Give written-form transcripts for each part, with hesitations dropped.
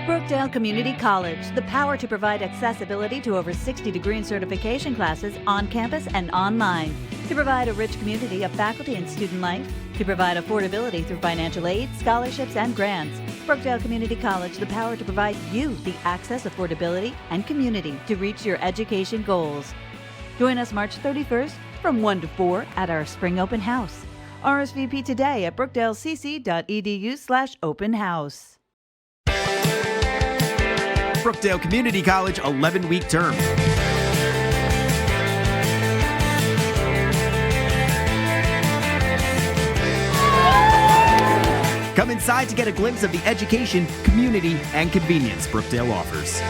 Brookdale Community College, the power to provide accessibility to over 60 degree and certification classes on campus and online, to provide a rich community of faculty and student life, to provide affordability through financial aid, scholarships, and grants. Brookdale Community College, the power to provide you the access, affordability, and community to reach your education goals. Join us March 31st from 1 to 4 at our Spring Open House. RSVP today at brookdalecc.edu/open house. Brookdale Community College 11-week term. Come inside to get a glimpse of the education, community, and convenience Brookdale offers.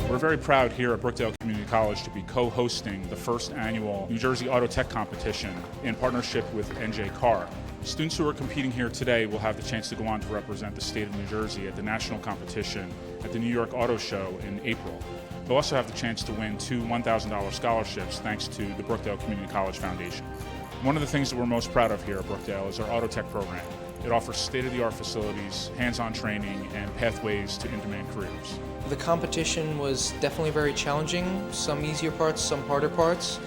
We're very proud here at Brookdale Community College to be co-hosting the first annual New Jersey Auto Tech Competition in partnership with NJ Car. Students who are competing here today will have the chance to go on to represent the state of New Jersey at the national competition at the New York Auto Show in April. They'll also have the chance to win 2 $1,000 scholarships thanks to the Brookdale Community College Foundation. One of the things that we're most proud of here at Brookdale is our Auto Tech program. It offers state-of-the-art facilities, hands-on training, and pathways to in-demand careers. The competition was definitely very challenging, some easier parts, some harder parts.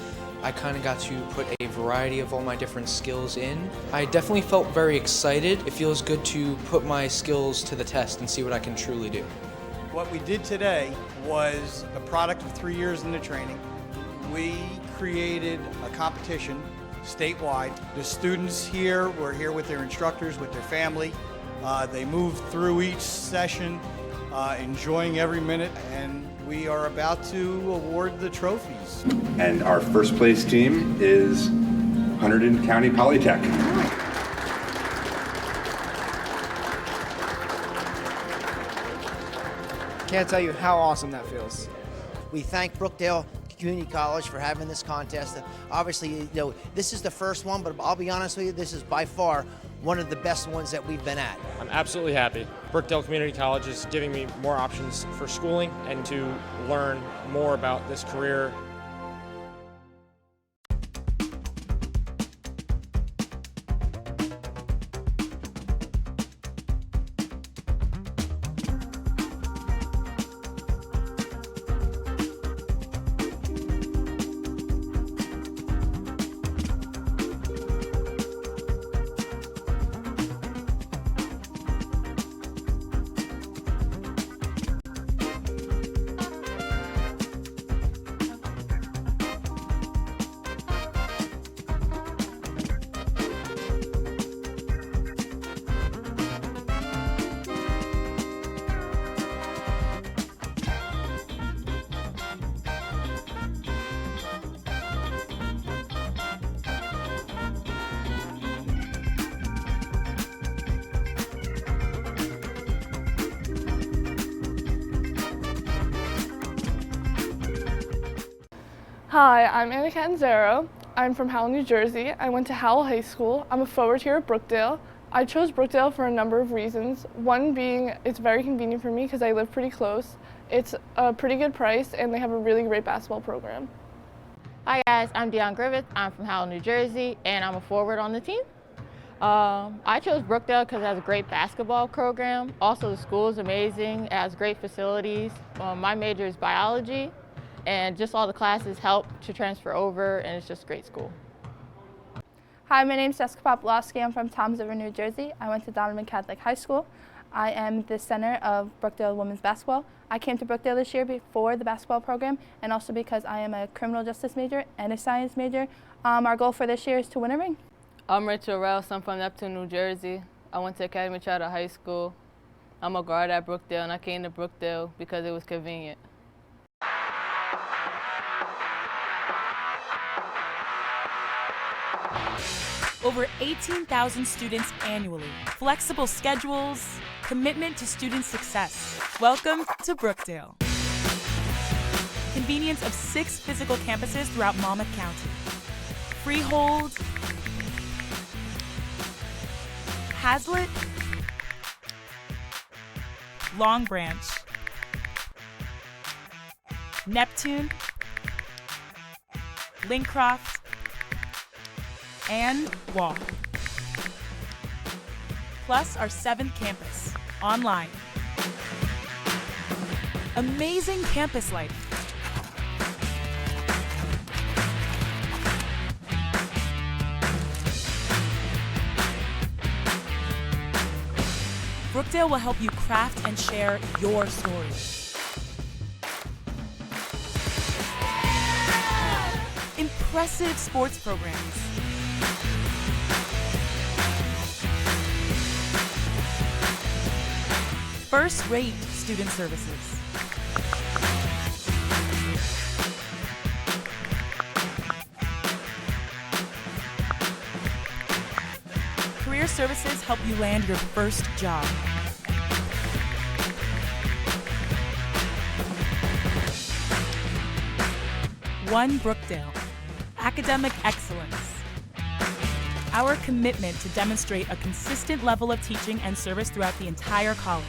I kind of got to put a variety of all my different skills in. I definitely felt very excited. It feels good to put my skills to the test and see what I can truly do. What we did today was a product of 3 years in the training. We created a competition statewide. The students here were here with their instructors, with their family. They moved through each session, enjoying every minute, and we are about to award the trophies. And our first place team is Hunterdon County Polytech. Can't tell you how awesome that feels. We thank Brookdale Community College for having this contest. Obviously, this is the first one, but I'll be honest with you, this is by far one of the best ones that we've been at. I'm absolutely happy. Brookdale Community College is giving me more options for schooling and to learn more about this career. Hi, I'm Anna Canzaro. I'm from Howell, New Jersey. I went to Howell High School. I'm a forward here at Brookdale. I chose Brookdale for a number of reasons. One being it's very convenient for me because I live pretty close. It's a pretty good price and they have a really great basketball program. Hi guys, I'm Deion Griffith. I'm from Howell, New Jersey, and I'm a forward on the team. I chose Brookdale because it has a great basketball program. Also, the school is amazing. It has great facilities. My major is biology. And just all the classes help to transfer over, and it's just a great school. Hi, my name is Jessica Popolowski. I'm from Toms River, New Jersey. I went to Donovan Catholic High School. I am the center of Brookdale Women's Basketball. I came to Brookdale this year for the basketball program and also because I am a criminal justice major and a science major. Our goal for this year is to win a ring. I'm Rachel Rouse. I'm from Neptune, New Jersey. I went to Academy Charter High School. I'm a guard at Brookdale, and I came to Brookdale because it was convenient. Over 18,000 students annually, flexible schedules, commitment to student success. Welcome to Brookdale. Convenience of 6 physical campuses throughout Monmouth County. Freehold, Hazlitt, Long Branch, Neptune, Lincroft, and Wall. Plus our 7th campus, online. Amazing campus life. Brookdale will help you craft and share your story. Impressive sports programs. First-rate student services. Career services help you land your first job. One Brookdale. Academic excellence. Our commitment to demonstrate a consistent level of teaching and service throughout the entire college.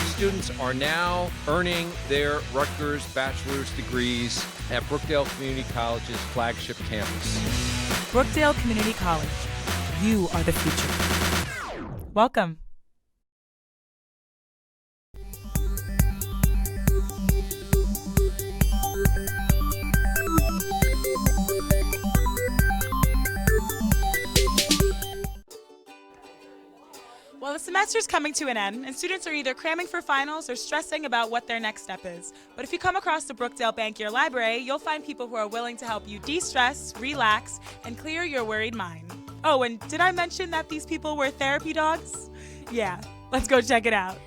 Students are now earning their Rutgers bachelor's degrees at Brookdale Community College's flagship campus. Brookdale Community College. You are the future. Welcome. Well, the semester's coming to an end, and students are either cramming for finals or stressing about what their next step is. But if you come across the Brookdale Bankier Library, you'll find people who are willing to help you de-stress, relax, and clear your worried mind. Oh, and did I mention that these people were therapy dogs? Yeah, let's go check it out.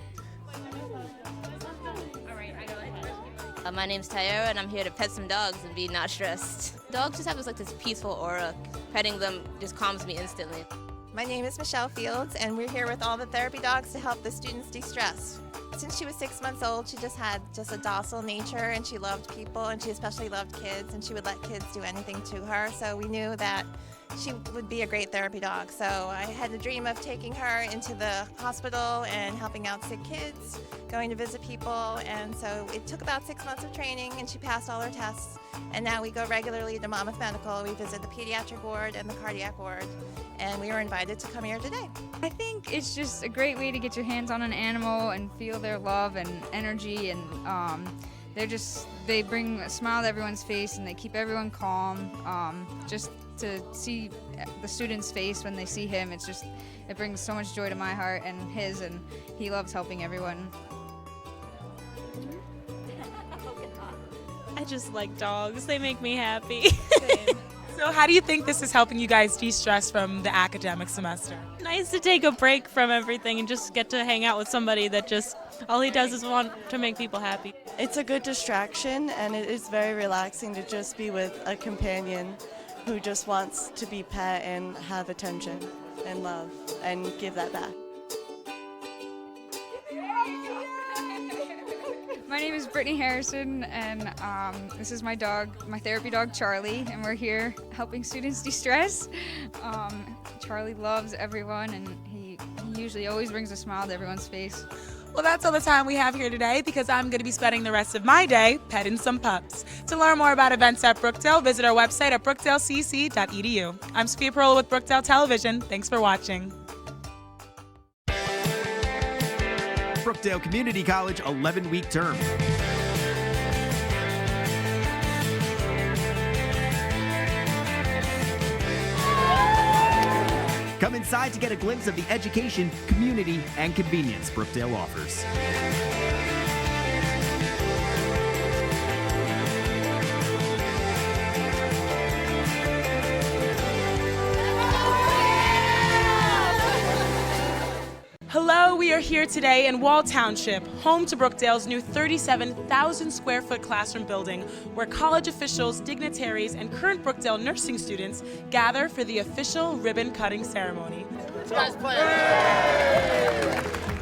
My name's Tyara, and I'm here to pet some dogs and be not stressed. Dogs just have this peaceful aura. Petting them just calms me instantly. My name is Michelle Fields, and we're here with all the therapy dogs to help the students de-stress. Since she was 6 months old, she just had a docile nature, and she loved people, and she especially loved kids, and she would let kids do anything to her. So we knew that she would be a great therapy dog. So I had the dream of taking her into the hospital and helping out sick kids, going to visit people, and so it took about 6 months of training, and she passed all her tests. And now we go regularly to Monmouth Medical. We visit the pediatric ward and the cardiac ward, and we were invited to come here today. I think it's just a great way to get your hands on an animal and feel their love and energy, and they bring a smile to everyone's face, and they keep everyone calm. Just to see the student's face when they see him, it brings so much joy to my heart and his, and he loves helping everyone. I just like dogs. They make me happy. So how do you think this is helping you guys de-stress from the academic semester? Nice to take a break from everything and just get to hang out with somebody that all he does is want to make people happy. It's a good distraction, and it is very relaxing to just be with a companion who just wants to be pet and have attention and love and give that back. My name is Brittany Harrison, and this is my dog, my therapy dog Charlie, and we're here helping students de-stress. Charlie loves everyone, and he usually always brings a smile to everyone's face. Well, that's all the time we have here today, because I'm going to be spending the rest of my day petting some pups. To learn more about events at Brookdale, visit our website at brookdalecc.edu. I'm Sophia Perola with Brookdale Television. Thanks for watching. Brookdale Community College 11-week term. Come inside to get a glimpse of the education, community, and convenience Brookdale offers. Hello, we are here today in Wall Township, home to Brookdale's new 37,000 square foot classroom building, where college officials, dignitaries, and current Brookdale nursing students gather for the official ribbon cutting ceremony.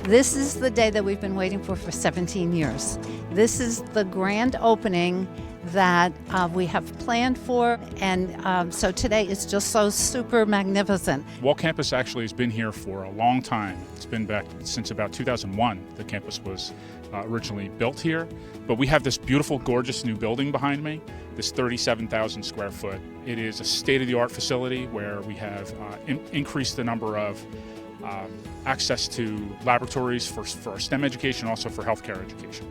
This is the day that we've been waiting for 17 years. This is the grand opening that we have planned for, and so today is just so super magnificent. Wall Campus actually has been here for a long time. It's been back since about 2001. The campus was originally built here, but we have this beautiful, gorgeous new building behind me, this 37,000 square foot. It is a state-of-the-art facility where we have increased the number of access to laboratories for our STEM education, also for healthcare education.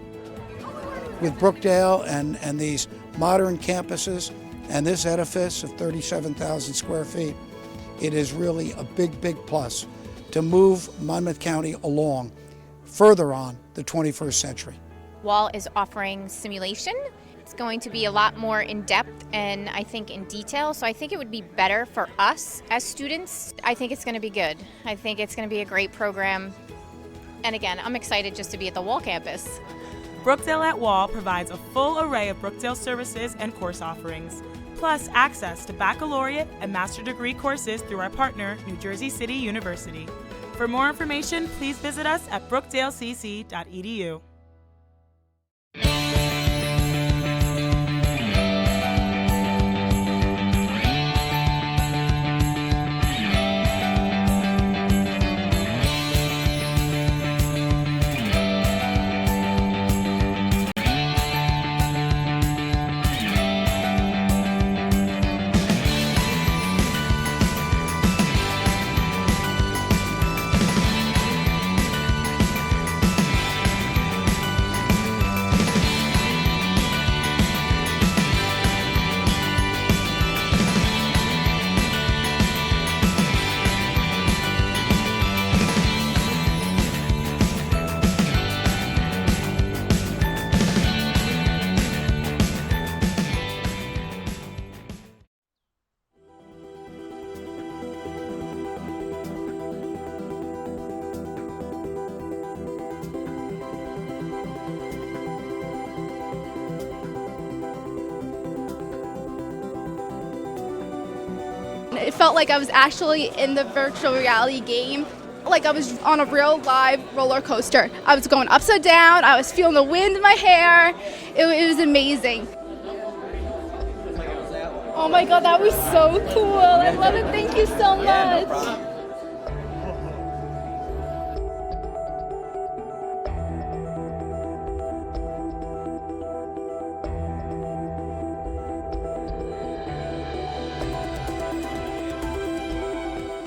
With Brookdale and these modern campuses and this edifice of 37,000 square feet, it is really a big, big plus to move Monmouth County along further on the 21st century. Wall is offering simulation. It's going to be a lot more in depth and I think in detail, so I think it would be better for us as students. I think it's going to be good. I think it's going to be a great program. And again, I'm excited just to be at the Wall campus. Brookdale at Wall provides a full array of Brookdale services and course offerings, plus access to baccalaureate and master degree courses through our partner, New Jersey City University. For more information, please visit us at brookdalecc.edu. It felt like I was actually in the virtual reality game, like I was on a real live roller coaster. I was going upside down, I was feeling the wind in my hair. It was amazing. Oh my God, that was so cool. I love it. Thank you so much.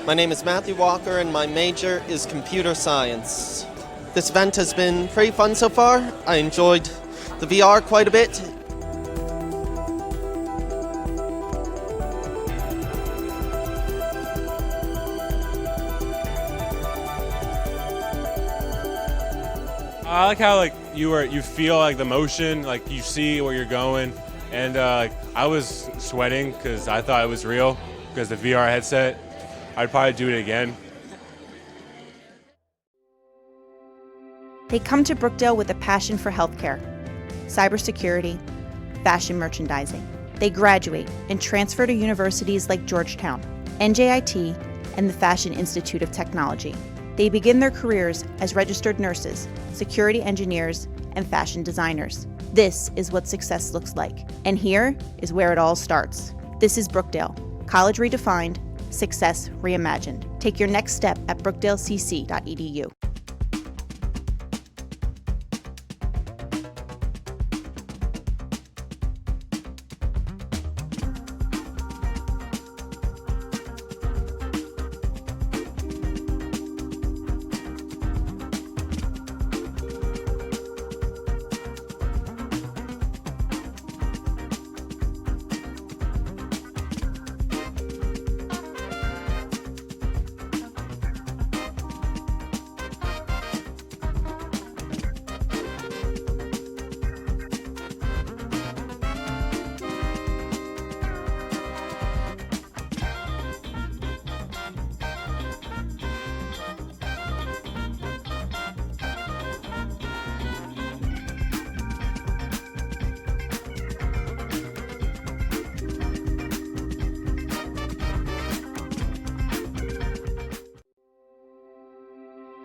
My name is Matthew Walker and my major is computer science. This event has been pretty fun so far. I enjoyed the VR quite a bit. I like how you feel like the motion, like you see where you're going, and I was sweating because I thought it was real because the VR headset. I'd probably do it again. They come to Brookdale with a passion for healthcare, cybersecurity, fashion merchandising. They graduate and transfer to universities like Georgetown, NJIT, and the Fashion Institute of Technology. They begin their careers as registered nurses, security engineers, and fashion designers. This is what success looks like. And here is where it all starts. This is Brookdale, college redefined, success reimagined. Take your next step at brookdalecc.edu.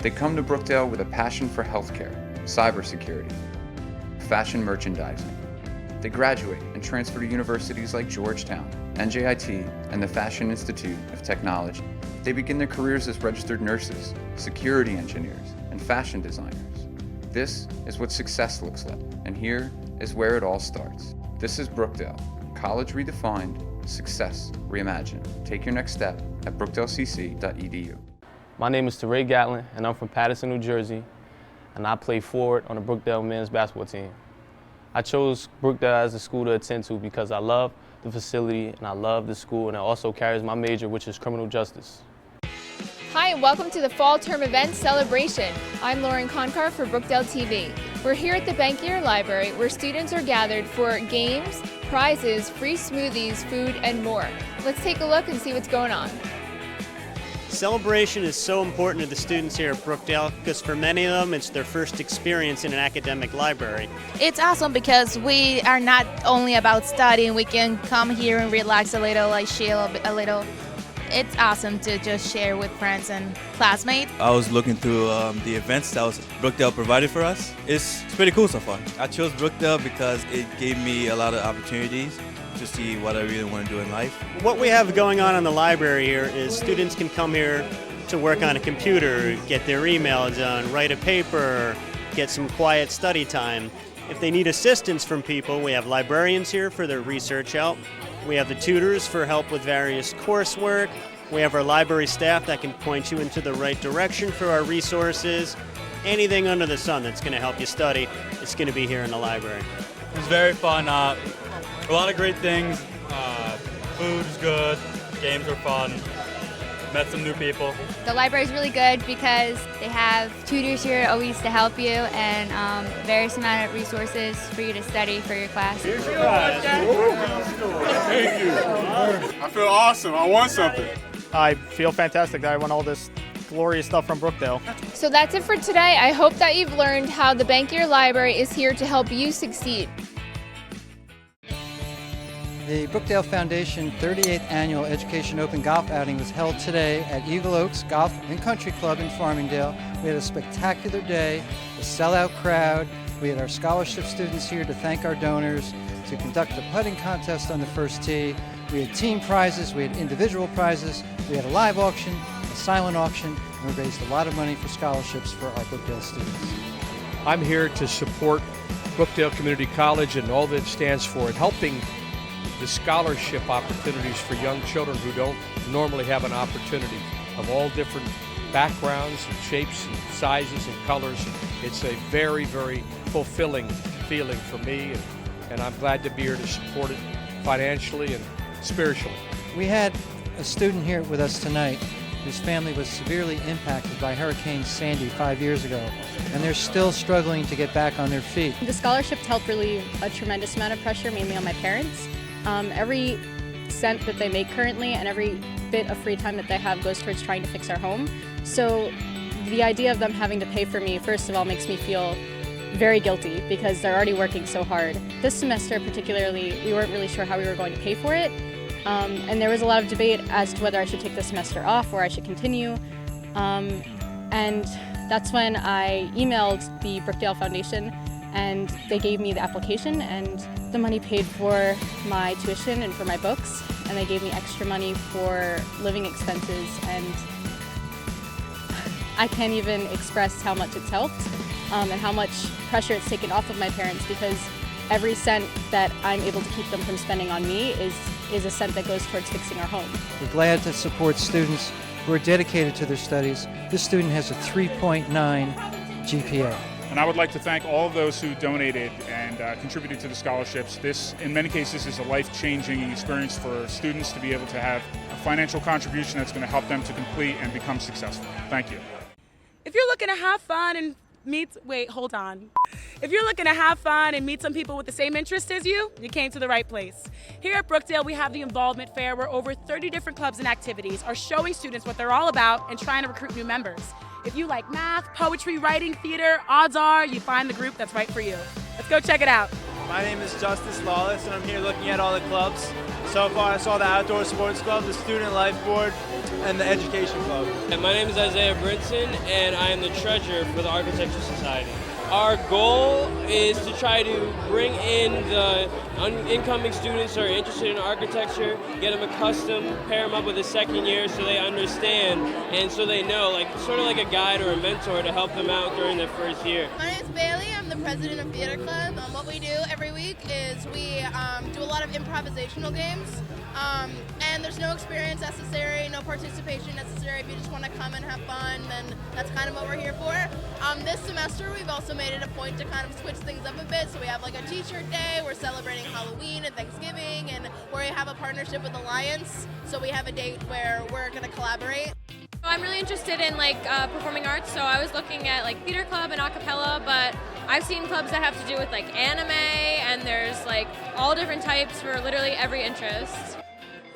They come to Brookdale with a passion for healthcare, cybersecurity, fashion merchandising. They graduate and transfer to universities like Georgetown, NJIT, and the Fashion Institute of Technology. They begin their careers as registered nurses, security engineers, and fashion designers. This is what success looks like, and here is where it all starts. This is Brookdale, college redefined, success reimagined. Take your next step at brookdalecc.edu. My name is Teray Gatlin, and I'm from Paterson, New Jersey, and I play forward on the Brookdale men's basketball team. I chose Brookdale as a school to attend to because I love the facility and I love the school, and it also carries my major, which is criminal justice. Hi, and welcome to the Fall Term Event Celebration. I'm Lauren Conkar for Brookdale TV. We're here at the Bankier Library where students are gathered for games, prizes, free smoothies, food, and more. Let's take a look and see what's going on. Celebration is so important to the students here at Brookdale because for many of them it's their first experience in an academic library. It's awesome because we are not only about studying, we can come here and relax a little, like chill a little. It's awesome to just share with friends and classmates. I was looking through the events that Brookdale provided for us. It's pretty cool so far. I chose Brookdale because it gave me a lot of opportunities to see what I really want to do in life. What we have going on in the library here is students can come here to work on a computer, get their email done, write a paper, get some quiet study time. If they need assistance from people, we have librarians here for their research help. We have the tutors for help with various coursework. We have our library staff that can point you into the right direction for our resources. Anything under the sun that's going to help you study, it's going to be here in the library. It was very fun. A lot of great things. Food was good. Games were fun. Met some new people. The library is really good because they have tutors here always to help you and various amount of resources for you to study for your class. Thank you. I feel awesome. I won something. I feel fantastic that I won all this glorious stuff from Brookdale. So that's it for today. I hope that you've learned how the Bankier Library is here to help you succeed. The Brookdale Foundation 38th Annual Education Open Golf Outing was held today at Eagle Oaks Golf and Country Club in Farmingdale. We had a spectacular day, a sellout crowd. We had our scholarship students here to thank our donors, to conduct a putting contest on the first tee. We had team prizes, we had individual prizes, we had a live auction, a silent auction, and we raised a lot of money for scholarships for our Brookdale students. I'm here to support Brookdale Community College and all that it stands for in helping the scholarship opportunities for young children who don't normally have an opportunity, of all different backgrounds and shapes and sizes and colors. It's a very, very fulfilling feeling for me, and I'm glad to be here to support it financially and spiritually. We had a student here with us tonight whose family was severely impacted by Hurricane Sandy 5 years ago, and they're still struggling to get back on their feet. The scholarships helped relieve a tremendous amount of pressure, mainly on my parents. Every cent that they make currently and every bit of free time that they have goes towards trying to fix our home. So the idea of them having to pay for me, first of all, makes me feel very guilty because they're already working so hard. This semester particularly, we weren't really sure how we were going to pay for it. And there was a lot of debate as to whether I should take the semester off or I should continue. And that's when I emailed the Brookdale Foundation, and they gave me the application, and the money paid for my tuition and for my books, and they gave me extra money for living expenses, and I can't even express how much it's helped and how much pressure it's taken off of my parents, because every cent that I'm able to keep them from spending on me is a cent that goes towards fixing our home. We're glad to support students who are dedicated to their studies. This student has a 3.9 GPA. And I would like to thank all of those who donated and contributed to the scholarships. This, in many cases, is a life-changing experience for students to be able to have a financial contribution that's going to help them to complete and become successful. Thank you. If you're looking to have fun and If you're looking to have fun and meet some people with the same interest as you came to the right place. Here at Brookdale, we have the Involvement Fair, where over 30 different clubs and activities are showing students what they're all about and trying to recruit new members. If you like math, poetry, writing, theater, odds are you find the group that's right for you. Let's go check it out. My name is Justice Lawless, and I'm here looking at all the clubs. So far, I saw the Outdoor Sports Club, the Student Life Board, and the Education Club. And my name is Isaiah Brinson, and I am the treasurer for the Architecture Society. Our goal is to try to bring in the incoming students who are interested in architecture, get them accustomed, pair them up with a second year so they understand and so they know, like sort of like a guide or a mentor to help them out during their first year. My name is Bailey. I'm the president of Theater Club. What we do every week is we do a lot of improvisational games. And there's no experience necessary, no participation necessary. If you just want to come and have fun, then that's kind of what we're here for. This semester, we've also made it a point to kind of switch things up a bit. So we have like a t-shirt day, we're celebrating Halloween and Thanksgiving, and we have a partnership with Alliance. So we have a date where we're going to collaborate. I'm really interested in performing arts, so I was looking at like theater club and a cappella, but I've seen clubs that have to do with like anime, and there's like all different types for literally every interest.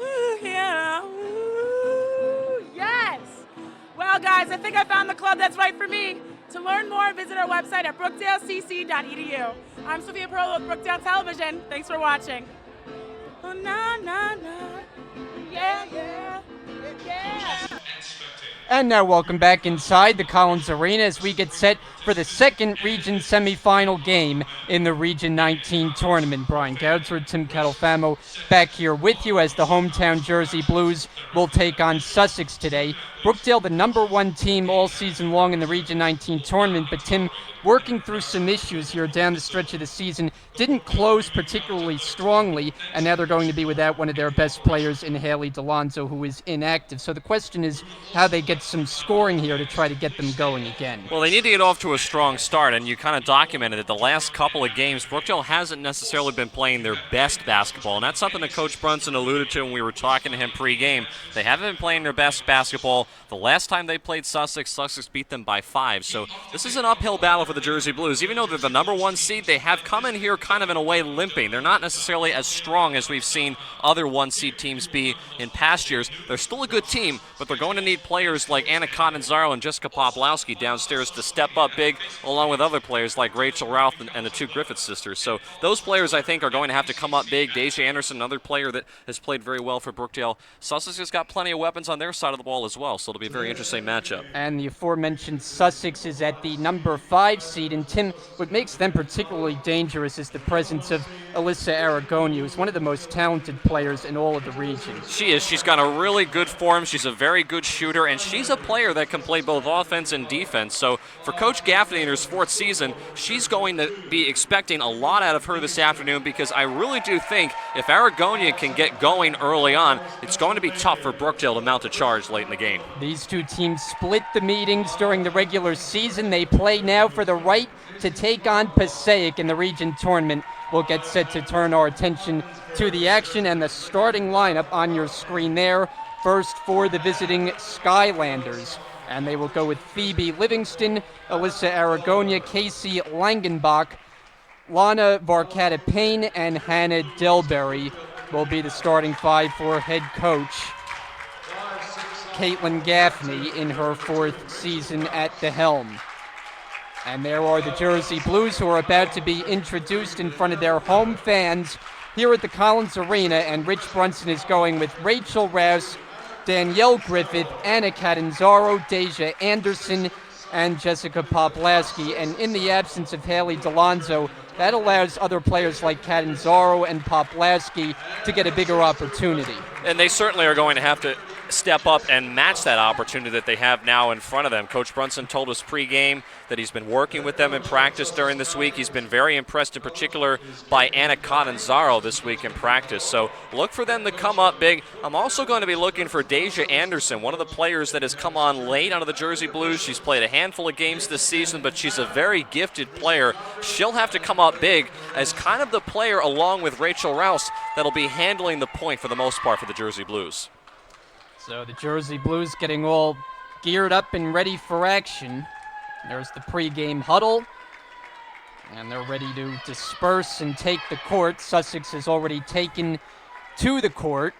Ooh, yeah. Ooh, yes! Well, guys, I think I found the club that's right for me. To learn more, visit our website at brookdalecc.edu. I'm Sophia Pearl with Brookdale Television. Thanks for watching. Oh, na, na, na. Yeah, yeah, yeah. And now welcome back inside the Collins Arena as we get set for the second Region semifinal game in the Region 19 tournament. Brian Goudsworth, Tim Catalfamo back here with you as the hometown Jersey Blues will take on Sussex today. Brookdale, the #1 team all season long in the Region 19 tournament, but Tim, working through some issues here down the stretch of the season, didn't close particularly strongly, and now they're going to be without one of their best players in Haley DeLonzo, who is inactive. So the question is how they get some scoring here to try to get them going again. Well, they need to get off to a strong start, and you kind of documented it. The last couple of games, Brookdale hasn't necessarily been playing their best basketball, and that's something that Coach Brunson alluded to when we were talking to him pre-game. They haven't been playing their best basketball. The last time they played Sussex, Sussex beat them by 5. So this is an uphill battle for the Jersey Blues. Even though they're the #1 seed, they have come in here kind of in a way limping. They're not necessarily as strong as we've seen other 1-seed teams be in past years. They're still a good team, but they're going to need players like Anna Catanzaro and Jessica Poplowski downstairs to step up big, along with other players like Rachel Routh and the two Griffith sisters. So those players, I think, are going to have to come up big. Deja Anderson, another player that has played very well for Brookdale. Sussex has got plenty of weapons on their side of the ball as well, so it'll be a very interesting matchup. And the aforementioned Sussex is at the #5 seed, and Tim, what makes them particularly dangerous is the presence of Alyssa Aragonia, who's one of the most talented players in all of the region. She is. She's got a really good form. She's a very good shooter, and she's a player that can play both offense and defense. So for Coach Gaffney in her 4th season, she's going to be expecting a lot out of her this afternoon, because I really do think if Aragonia can get going early on, it's going to be tough for Brookdale to mount a charge late in the game. These two teams split the meetings during the regular season. They play now for the right to take on Passaic in the region tournament. We'll get set to turn our attention to the action and the starting lineup on your screen there. First for the visiting Skylanders, and they will go with Phoebe Livingston, Alyssa Aragonia, Casey Langenbach, Lana Varcata-Payne, and Hannah Delberry will be the starting 5 for head coach Caitlin Gaffney in her 4th season at the helm. And there are the Jersey Blues, who are about to be introduced in front of their home fans here at the Collins Arena, and Rich Brunson is going with Rachel Rouse, Danielle Griffith, Anna Catanzaro, Deja Anderson, and Jessica Poplowski. And in the absence of Haley DeLonzo, that allows other players like Catanzaro and Poplowski to get a bigger opportunity. And they certainly are going to have to step up and match that opportunity that they have now in front of them. Coach Brunson told us pregame that he's been working with them in practice during this week. He's been very impressed in particular by Anna Catanzaro this week in practice. So look for them to come up big. I'm also going to be looking for Deja Anderson, one of the players that has come on late onto the Jersey Blues. She's played a handful of games this season, but she's a very gifted player. She'll have to come up big as kind of the player, along with Rachel Rouse, that'll be handling the point for the most part for the Jersey Blues. So the Jersey Blues getting all geared up and ready for action. There's the pregame huddle, and they're ready to disperse and take the court. Sussex has already taken to the court.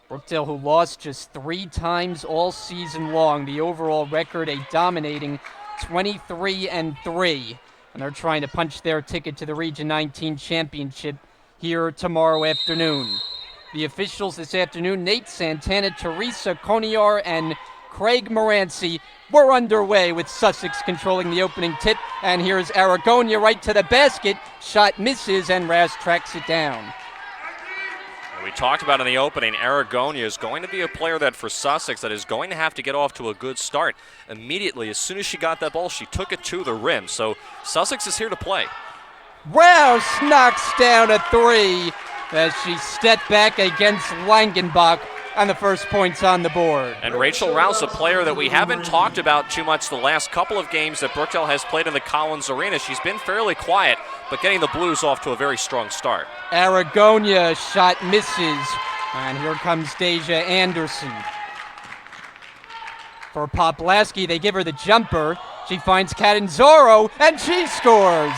Brookdale, who lost just 3 times all season long. The overall record, a dominating 23-3. And they're trying to punch their ticket to the Region 19 championship here tomorrow afternoon. The officials this afternoon, Nate Santana, Teresa Coniar, and Craig Moranci, were underway with Sussex controlling the opening tip. And here's Aragonia right to the basket. Shot misses, and Raz tracks it down. We talked about in the opening, Aragonia is going to be a player that for Sussex that is going to have to get off to a good start. Immediately, as soon as she got that ball, she took it to the rim. So Sussex is here to play. Rouse knocks down a three as she stepped back against Langenbach, and the first points on the board. And Rachel Rouse, a player that we haven't talked about too much the last couple of games that Brookdale has played in the Collins Arena. She's been fairly quiet, but getting the Blues off to a very strong start. Aragonia shot misses, and here comes Deja Anderson. For Poplaski, they give her the jumper. She finds Catanzaro, and she scores.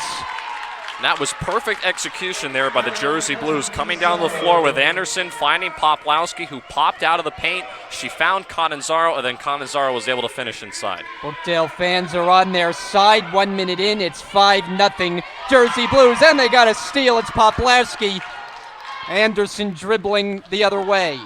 And that was perfect execution there by the Jersey Blues, coming down the floor with Anderson, finding Poplawski, who popped out of the paint. She found Catanzaro, and then Catanzaro was able to finish inside. Brookdale fans are on their side. 1 minute in, it's 5-0 Jersey Blues, and they got a steal. It's Poplawski. Anderson dribbling the other way.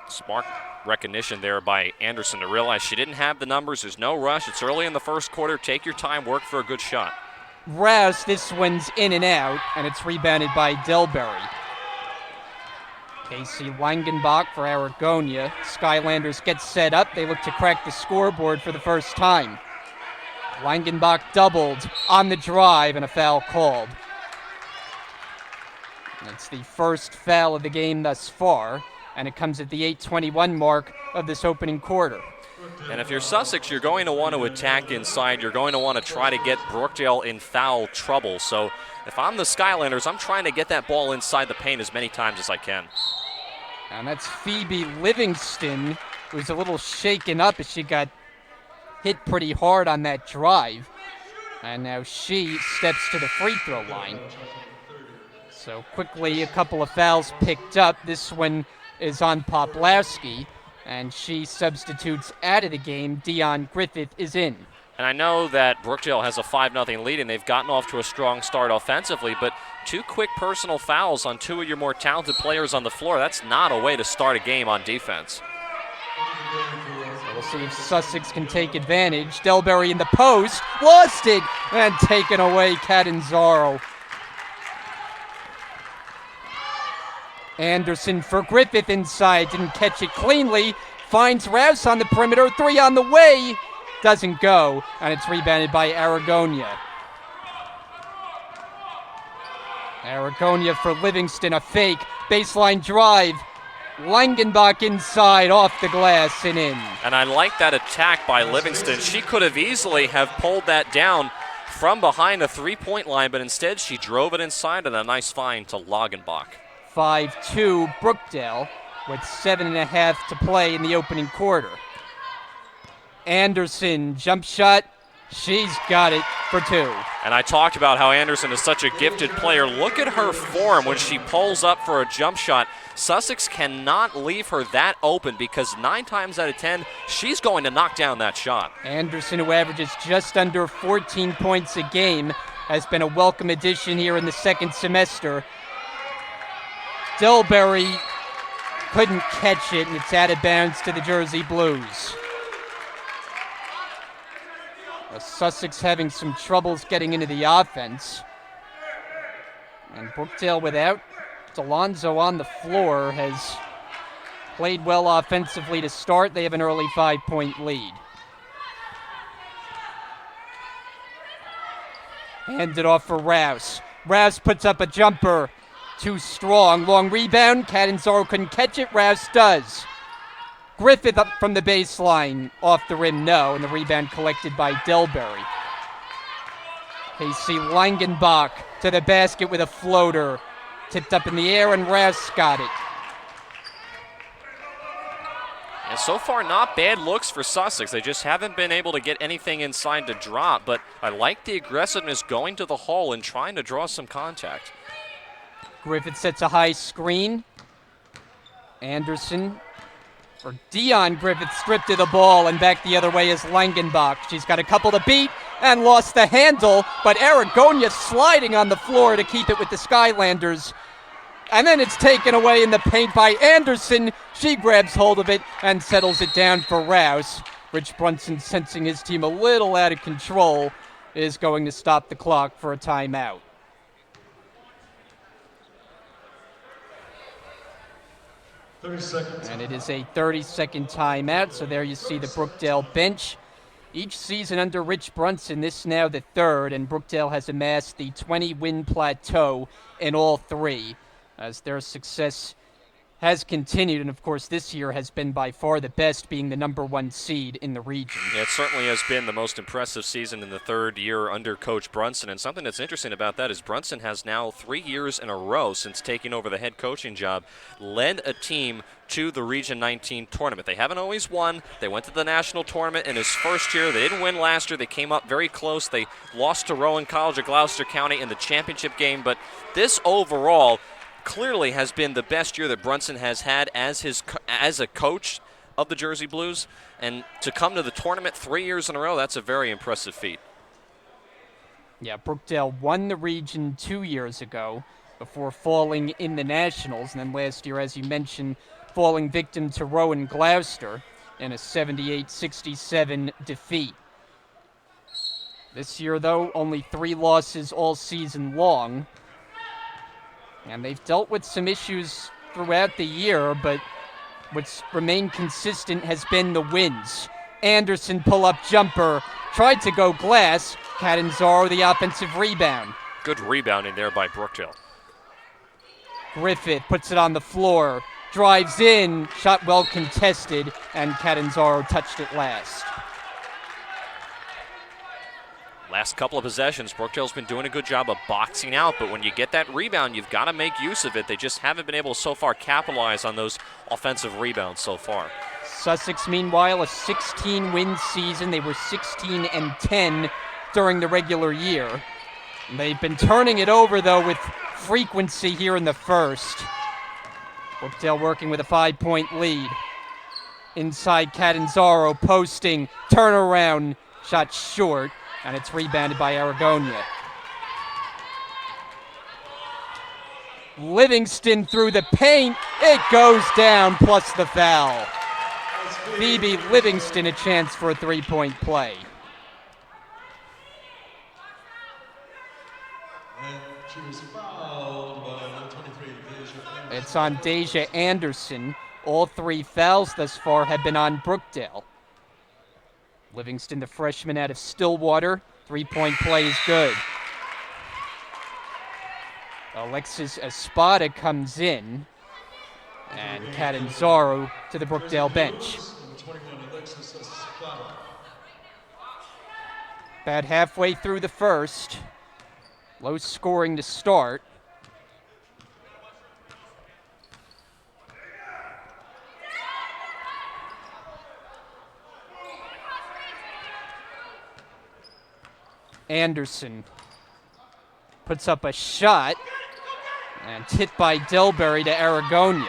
Smart recognition there by Anderson to realize she didn't have the numbers. There's no rush. It's early in the first quarter. Take your time. Work for a good shot. Rouse, this one's in and out, and it's rebounded by Delberry. Casey Langenbach for Aragonia. Skylanders get set up. They look to crack the scoreboard for the first time. Langenbach doubled on the drive, and a foul called. That's the first foul of the game thus far, and it comes at the 8:21 mark of this opening quarter. And if you're Sussex, you're going to want to attack inside. You're going to want to try to get Brookdale in foul trouble. So if I'm the Skylanders, I'm trying to get that ball inside the paint as many times as I can. And that's Phoebe Livingston, who's a little shaken up as she got hit pretty hard on that drive. And now she steps to the free throw line. So quickly, a couple of fouls picked up. This one is on Poplawski, and she substitutes out of the game. Dion Griffith is in. And I know that Brookdale has a 5-0 lead, and they've gotten off to a strong start offensively, but 2 quick personal fouls on 2 of your more talented players on the floor, that's not a way to start a game on defense. So we'll see if Sussex can take advantage. Delberry in the post, lost it, and taken away Catanzaro. Anderson for Griffith inside, didn't catch it cleanly, finds Rouse on the perimeter, 3 on the way, doesn't go, and it's rebounded by Aragonia. Aragonia for Livingston, a fake, baseline drive, Langenbach inside, off the glass and in. And I like that attack by Livingston. She could have easily have pulled that down from behind the three-point line, but instead she drove it inside, and a nice find to Langenbach. 5-2 Brookdale with 7.5 to play in the opening quarter. Anderson, jump shot. She's got it for 2. And I talked about how Anderson is such a gifted player. Look at her form when she pulls up for a jump shot. Sussex cannot leave her that open because 9 times out of 10, she's going to knock down that shot. Anderson, who averages just under 14 points a game, has been a welcome addition here in the second semester. Delberry couldn't catch it, and it's out of bounds to the Jersey Blues. Sussex having some troubles getting into the offense. And Brookdale, without Delonzo on the floor, has played well offensively to start. They have an early 5-point lead. Handed off for Rouse. Rouse puts up a jumper. Too strong. Long rebound. Catanzaro couldn't catch it. Rouse does. Griffith up from the baseline. Off the rim, no. And the rebound collected by Delberry. Casey Langenbach to the basket with a floater. Tipped up in the air, and Rouse got it. And so far, not bad looks for Sussex. They just haven't been able to get anything inside to drop, but I like the aggressiveness going to the hole and trying to draw some contact. Griffith sets a high screen. Anderson for Dion Griffith, stripped of the ball, and back the other way is Langenbach. She's got a couple to beat, and lost the handle, but Aragonia sliding on the floor to keep it with the Skylanders. And then it's taken away in the paint by Anderson. She grabs hold of it and settles it down for Rouse. Rich Brunson, sensing his team a little out of control, is going to stop the clock for a timeout. And it is a 30-second timeout, so there you see the Brookdale bench. Each season under Rich Brunson, this is now the third, and Brookdale has amassed the 20-win plateau in all three, as their success has continued, and of course this year has been by far the best, being the #1 seed in the region. Yeah, it certainly has been the most impressive season in the third year under Coach Brunson, and something that's interesting about that is Brunson has now 3 years in a row since taking over the head coaching job, led a team to the Region 19 tournament. They haven't always won. They went to the national tournament in his first year. They didn't win last year. They came up very close. They lost to Rowan College of Gloucester County in the championship game, but this overall clearly has been the best year that Brunson has had as a coach of the Jersey Blues, and to come to the tournament 3 years in a row, that's a very impressive feat. Yeah, Brookdale won the region 2 years ago before falling in the Nationals, and then last year, as you mentioned, falling victim to Rowan Gloucester in a 78-67 defeat. This year, though, only 3 losses all season long. And they've dealt with some issues throughout the year, but what's remained consistent has been the wins. Anderson pull-up jumper, tried to go glass. Catanzaro the offensive rebound. Good rebounding there by Brookdale. Griffith puts it on the floor, drives in, shot well contested, and Catanzaro touched it last. Last couple of possessions, Brookdale's been doing a good job of boxing out, but when you get that rebound, you've got to make use of it. They just haven't been able to so far capitalize on those offensive rebounds so far. Sussex, meanwhile, a 16-win season. They were 16-10 during the regular year. They've been turning it over, though, with frequency here in the first. Brookdale working with a 5-point lead. Inside Catanzaro, posting, turnaround, shot short. And it's rebounded by Aragonia. Livingston through the paint. It goes down, plus the foul. Phoebe Livingston a chance for a 3-point play. It's on Deja Anderson. All 3 fouls thus far have been on Brookdale. Livingston, the freshman out of Stillwater. 3-point play is good. Alexis Espada comes in. And Catanzaro to the Brookdale bench. About halfway through the first. Low scoring to start. Anderson puts up a shot, and hit by Dilbury to Aragonia.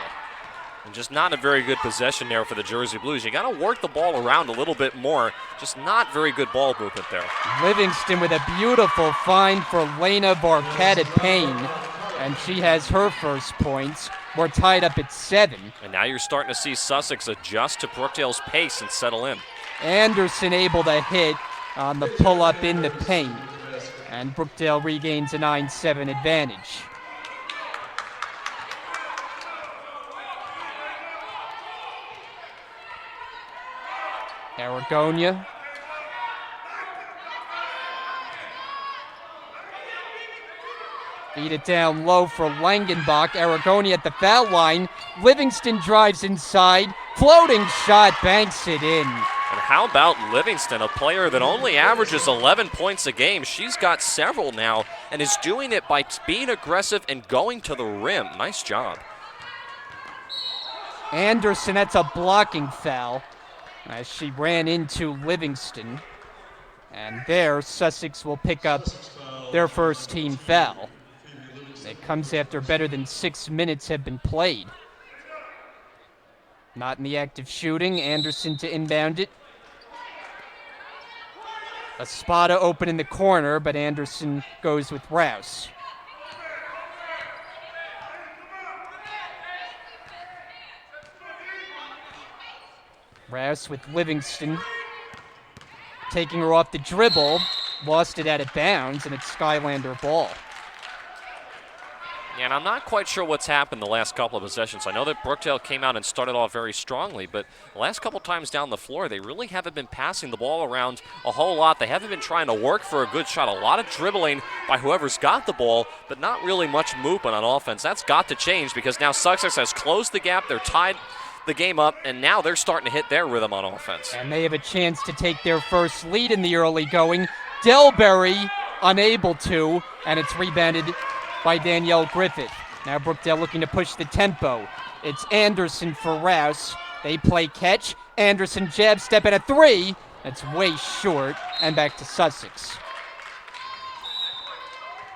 And just not a very good possession there for the Jersey Blues. You got to work the ball around a little bit more. Just not very good ball movement there. Livingston with a beautiful find for Lena Barquette at Payne, and she has her first points. We're tied up at 7. And now you're starting to see Sussex adjust to Brookdale's pace and settle in. Anderson able to hit on the pull-up in the paint, and Brookdale regains a 9-7 advantage. Aragonia. Feed it down low for Langenbach. Aragonia at the foul line. Livingston drives inside. Floating shot, banks it in. And how about Livingston, a player that only averages 11 points a game? She's got several now and is doing it by being aggressive and going to the rim. Nice job. Anderson, that's a blocking foul as she ran into Livingston. And there, Sussex will pick up their first team foul. It comes after better than 6 minutes have been played. Not in the act of shooting. Anderson to inbound it. Espada open in the corner, but Anderson goes with Rouse. Rouse with Livingston. Taking her off the dribble. Lost it out of bounds, and it's Skylander ball. Yeah, and I'm not quite sure what's happened the last couple of possessions. I know that Brookdale came out and started off very strongly, but the last couple times down the floor, they really haven't been passing the ball around a whole lot. They haven't been trying to work for a good shot. A lot of dribbling by whoever's got the ball, but not really much movement on offense. That's got to change because now Sussex has closed the gap. They're tied the game up, and now they're starting to hit their rhythm on offense. And they have a chance to take their first lead in the early going. Delberry unable to, and it's rebounded by Danielle Griffith. Now Brookdale looking to push the tempo. It's Anderson for Rouse. They play catch. Anderson jab step and a three. That's way short, and back to Sussex.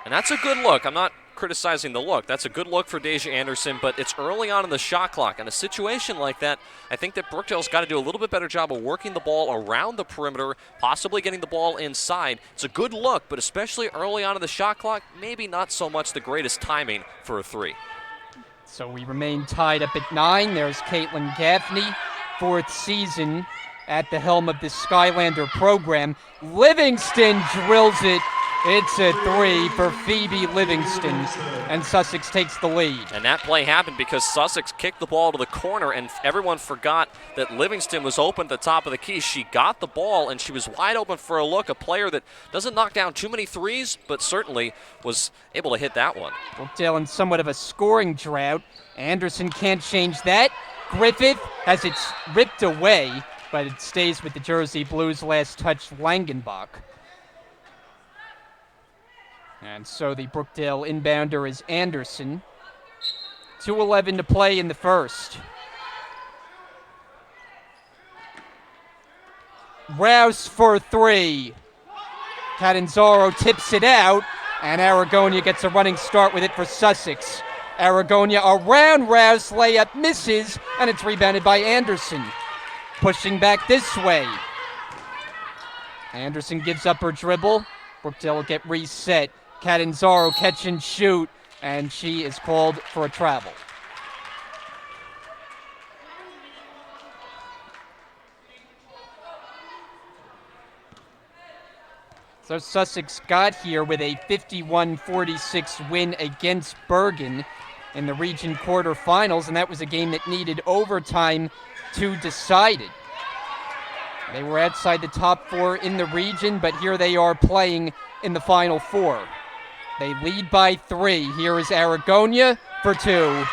And that's a good look. I'm not criticizing the look. That's a good look for Deja Anderson, but it's early on in the shot clock. In a situation like that, I think that Brookdale's got to do a little bit better job of working the ball around the perimeter, possibly getting the ball inside. It's a good look, but especially early on in the shot clock, maybe not so much the greatest timing for a three. So we remain tied up at 9. There's Caitlin Gaffney, 4th season at the helm of the Skylander program. Livingston drills it. It's a three for Phoebe Livingston, and Sussex takes the lead. And that play happened because Sussex kicked the ball to the corner, and everyone forgot that Livingston was open at the top of the key. She got the ball, and she was wide open for a look, a player that doesn't knock down too many threes, but certainly was able to hit that one. Brookdale in somewhat of a scoring drought. Anderson can't change that. Griffith has it ripped away, but it stays with the Jersey Blues. Last touch, Langenbach. And so the Brookdale inbounder is Anderson. 2:11 to play in the first. Rouse for three. Catanzaro tips it out, and Aragonia gets a running start with it for Sussex. Aragonia around Rouse, layup misses, and it's rebounded by Anderson. Pushing back this way. Anderson gives up her dribble. Brookdale will get reset. Catanzaro catch and shoot, and she is called for a travel. So Sussex got here with a 51-46 win against Bergen in the region quarterfinals, and that was a game that needed overtime to decide it. They were outside the top 4 in the region, but here they are playing in the Final Four. They lead by 3. Here is Aragonia for 2.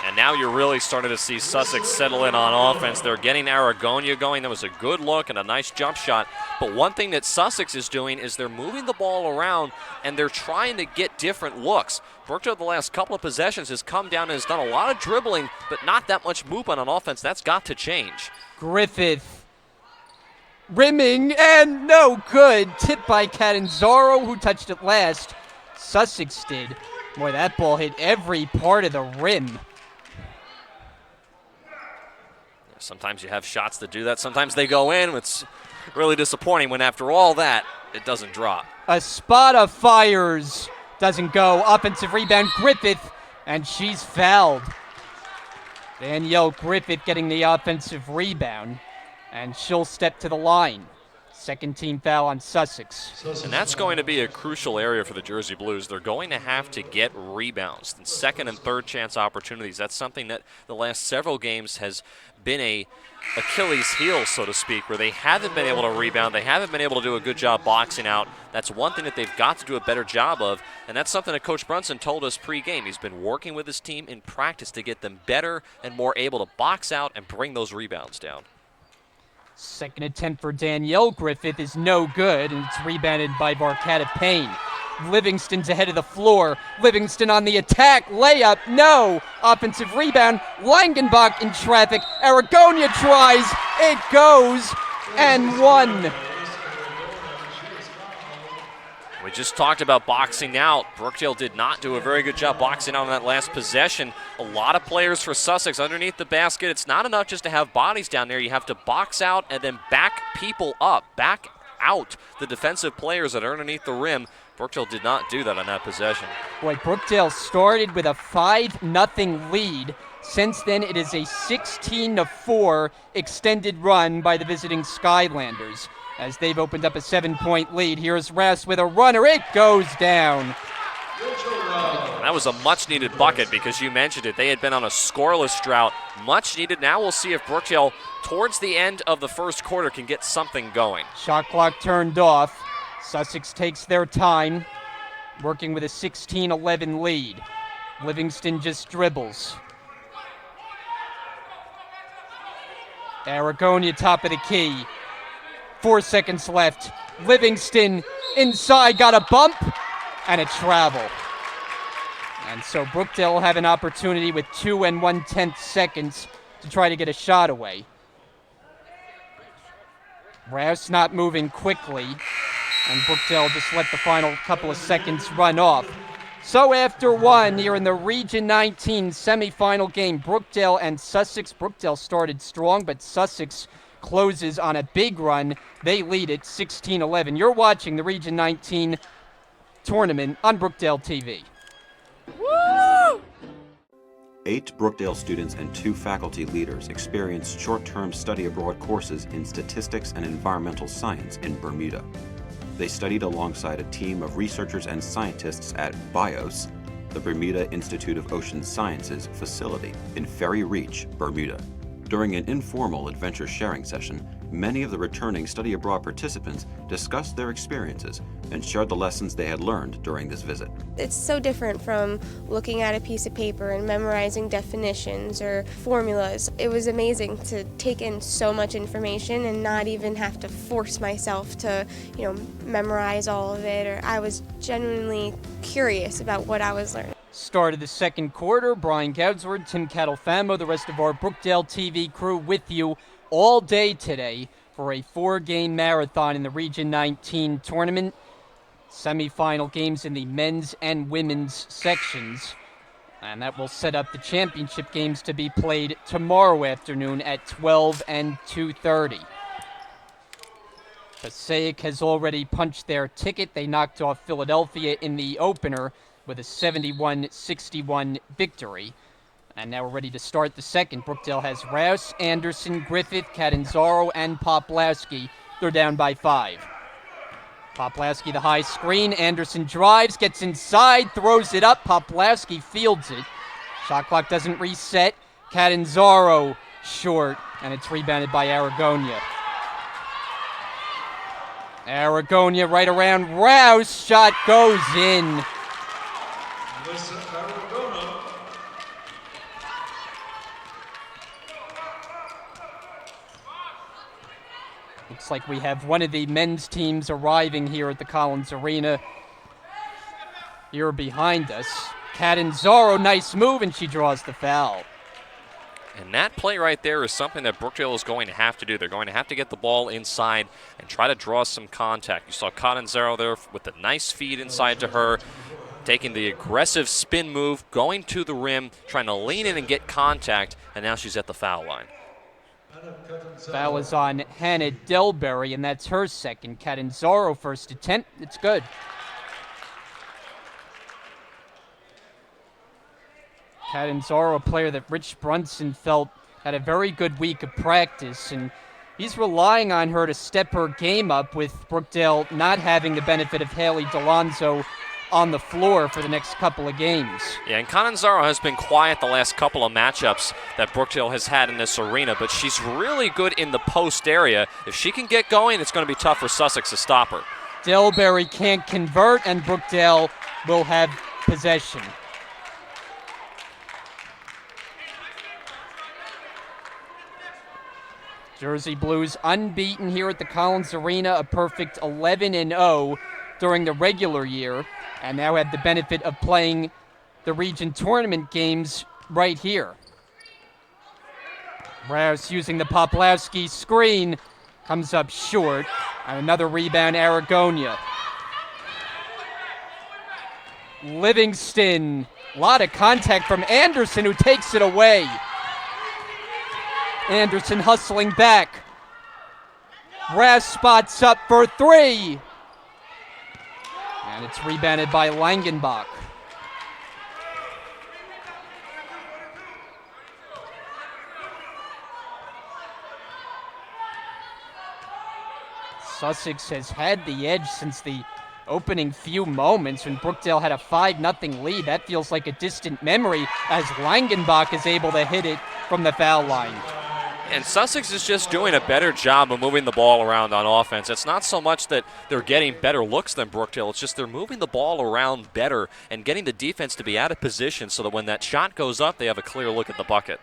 And now you're really starting to see Sussex settle in on offense. They're getting Aragonia going. That was a good look and a nice jump shot. But one thing that Sussex is doing is they're moving the ball around, and they're trying to get different looks. Brookdale the last couple of possessions has come down and has done a lot of dribbling, but not that much movement on offense. That's got to change. Griffith rimming, and no good. Tipped by Catanzaro, who touched it last. Sussex did. Boy, that ball hit every part of the rim. Sometimes you have shots that do that. Sometimes they go in. It's really disappointing when after all that, it doesn't drop. Espada fires. Doesn't go. Offensive rebound, Griffith, and she's fouled. Danielle Griffith getting the offensive rebound, and she'll step to the line. Second team foul on Sussex. And that's going to be a crucial area for the Jersey Blues. They're going to have to get rebounds and second and third chance opportunities. That's something that the last several games has been a Achilles heel, so to speak, where they haven't been able to rebound. They haven't been able to do a good job boxing out. That's one thing that they've got to do a better job of, and that's something that Coach Brunson told us pre-game. He's been working with his team in practice to get them better and more able to box out and bring those rebounds down. Second attempt for Danielle Griffith is no good, and it's rebounded by Varkata Payne. Livingston's ahead of the floor. Livingston on the attack. Layup, no. Offensive rebound. Langenbach in traffic. Aragonia tries. It goes, and one. We just talked about boxing out. Brookdale did not do a very good job boxing out on that last possession. A lot of players for Sussex underneath the basket. It's not enough just to have bodies down there. You have to box out and then back people up, back out the defensive players that are underneath the rim. Brookdale did not do that on that possession. Boy, Brookdale started with a 5-0 lead. Since then, it is a 16-4 extended run by the visiting Skylanders as they've opened up a 7-point lead. Here's Rouse with a runner. It goes down. That was a much-needed bucket because you mentioned it. They had been on a scoreless drought. Much needed. Now we'll see if Brookdale, towards the end of the first quarter, can get something going. Shot clock turned off. Sussex takes their time, working with a 16-11 lead. Livingston just dribbles. Aragonia top of the key. 4 seconds left. Livingston inside, got a bump and a travel. And so Brookdale will have an opportunity with 2 1/10 seconds to try to get a shot away. Rouse not moving quickly, and Brookdale just let the final couple of seconds run off. So after one here in the Region 19 semifinal game, Brookdale and Sussex. Brookdale started strong, but Sussex closes on a big run. They lead it 16-11. You're watching the Region 19 tournament on Brookdale TV. Woo! 8 Brookdale students and 2 faculty leaders experienced short-term study abroad courses in statistics and environmental science in Bermuda. They studied alongside a team of researchers and scientists at BIOS, the Bermuda Institute of Ocean Sciences facility in Ferry Reach, Bermuda. During an informal adventure sharing session, many of the returning study abroad participants discussed their experiences and shared the lessons they had learned during this visit. It's so different from looking at a piece of paper and memorizing definitions or formulas. It was amazing to take in so much information and not even have to force myself to, memorize all of it. Or I was genuinely curious about what I was learning. Start of the second quarter, Brian Goudsworth, Tim Catalfamo, the rest of our Brookdale TV crew with you all day today for a 4-game marathon in the Region 19 tournament. Semi-final games in the men's and women's sections. And that will set up the championship games to be played tomorrow afternoon at 12 and 2:30. Passaic has already punched their ticket. They knocked off Philadelphia in the opener with a 71-61 victory. And now we're ready to start the second. Brookdale has Rouse, Anderson, Griffith, Catanzaro, and Poplawski. They're down by 5. Poplawski, the high screen. Anderson drives, gets inside, throws it up. Poplawski fields it. Shot clock doesn't reset. Catanzaro short, and it's rebounded by Aragonia. Aragonia right around Rouse. Shot goes in. Looks like we have one of the men's teams arriving here at the Collins Arena. Here behind us. Catanzaro, nice move, and she draws the foul. And that play right there is something that Brookdale is going to have to do. They're going to have to get the ball inside and try to draw some contact. You saw Catanzaro there with a nice feed inside to her, taking the aggressive spin move, going to the rim, trying to lean in and get contact, and now she's at the foul line. Foul is on Hannah Delberry, and that's her second. Catanzaro first attempt. It's good. Catanzaro, a player that Rich Brunson felt had a very good week of practice, and he's relying on her to step her game up with Brookdale not having the benefit of Haley Delonzo on the floor for the next couple of games. Yeah, and Catanzaro has been quiet the last couple of matchups that Brookdale has had in this arena, but she's really good in the post area. If she can get going, it's going to be tough for Sussex to stop her. Delberry can't convert, and Brookdale will have possession. Jersey Blues unbeaten here at the Collins Arena, a perfect 11-0 during the regular year, and now have the benefit of playing the region tournament games right here. Rouse using the Poplawski screen, comes up short, and another rebound, Aragonia. Livingston, a lot of contact from Anderson, who takes it away. Anderson hustling back. Rouse spots up for three. And it's rebounded by Langenbach. Sussex has had the edge since the opening few moments when Brookdale had a 5-0 lead. That feels like a distant memory as Langenbach is able to hit it from the foul line. And Sussex is just doing a better job of moving the ball around on offense. It's not so much that they're getting better looks than Brookdale. It's just they're moving the ball around better and getting the defense to be out of position so that when that shot goes up, they have a clear look at the bucket.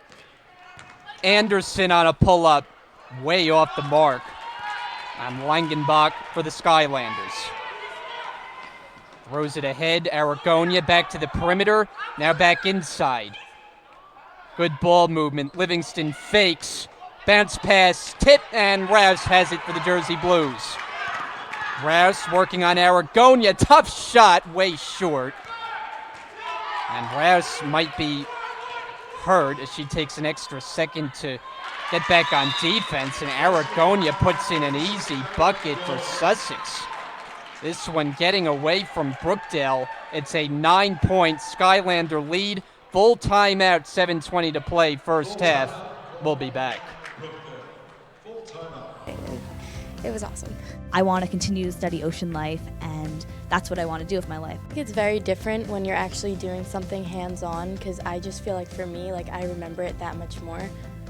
Anderson on a pull-up, way off the mark. And Langenbach for the Skylanders. Throws it ahead, Aragonia back to the perimeter, now back inside. Good ball movement, Livingston fakes. Bounce pass, tip, and Rouse has it for the Jersey Blues. Rouse working on Aragonia. Tough shot, way short. And Rouse might be hurt as she takes an extra second to get back on defense. And Aragonia puts in an easy bucket for Sussex. This one getting away from Brookdale. It's a 9-point Skylander lead. Full timeout, 7:20 to play, first half. We'll be back. It was awesome. I want to continue to study ocean life, and that's what I want to do with my life. It's very different when you're actually doing something hands-on, because I just feel like for me, like I remember it that much more.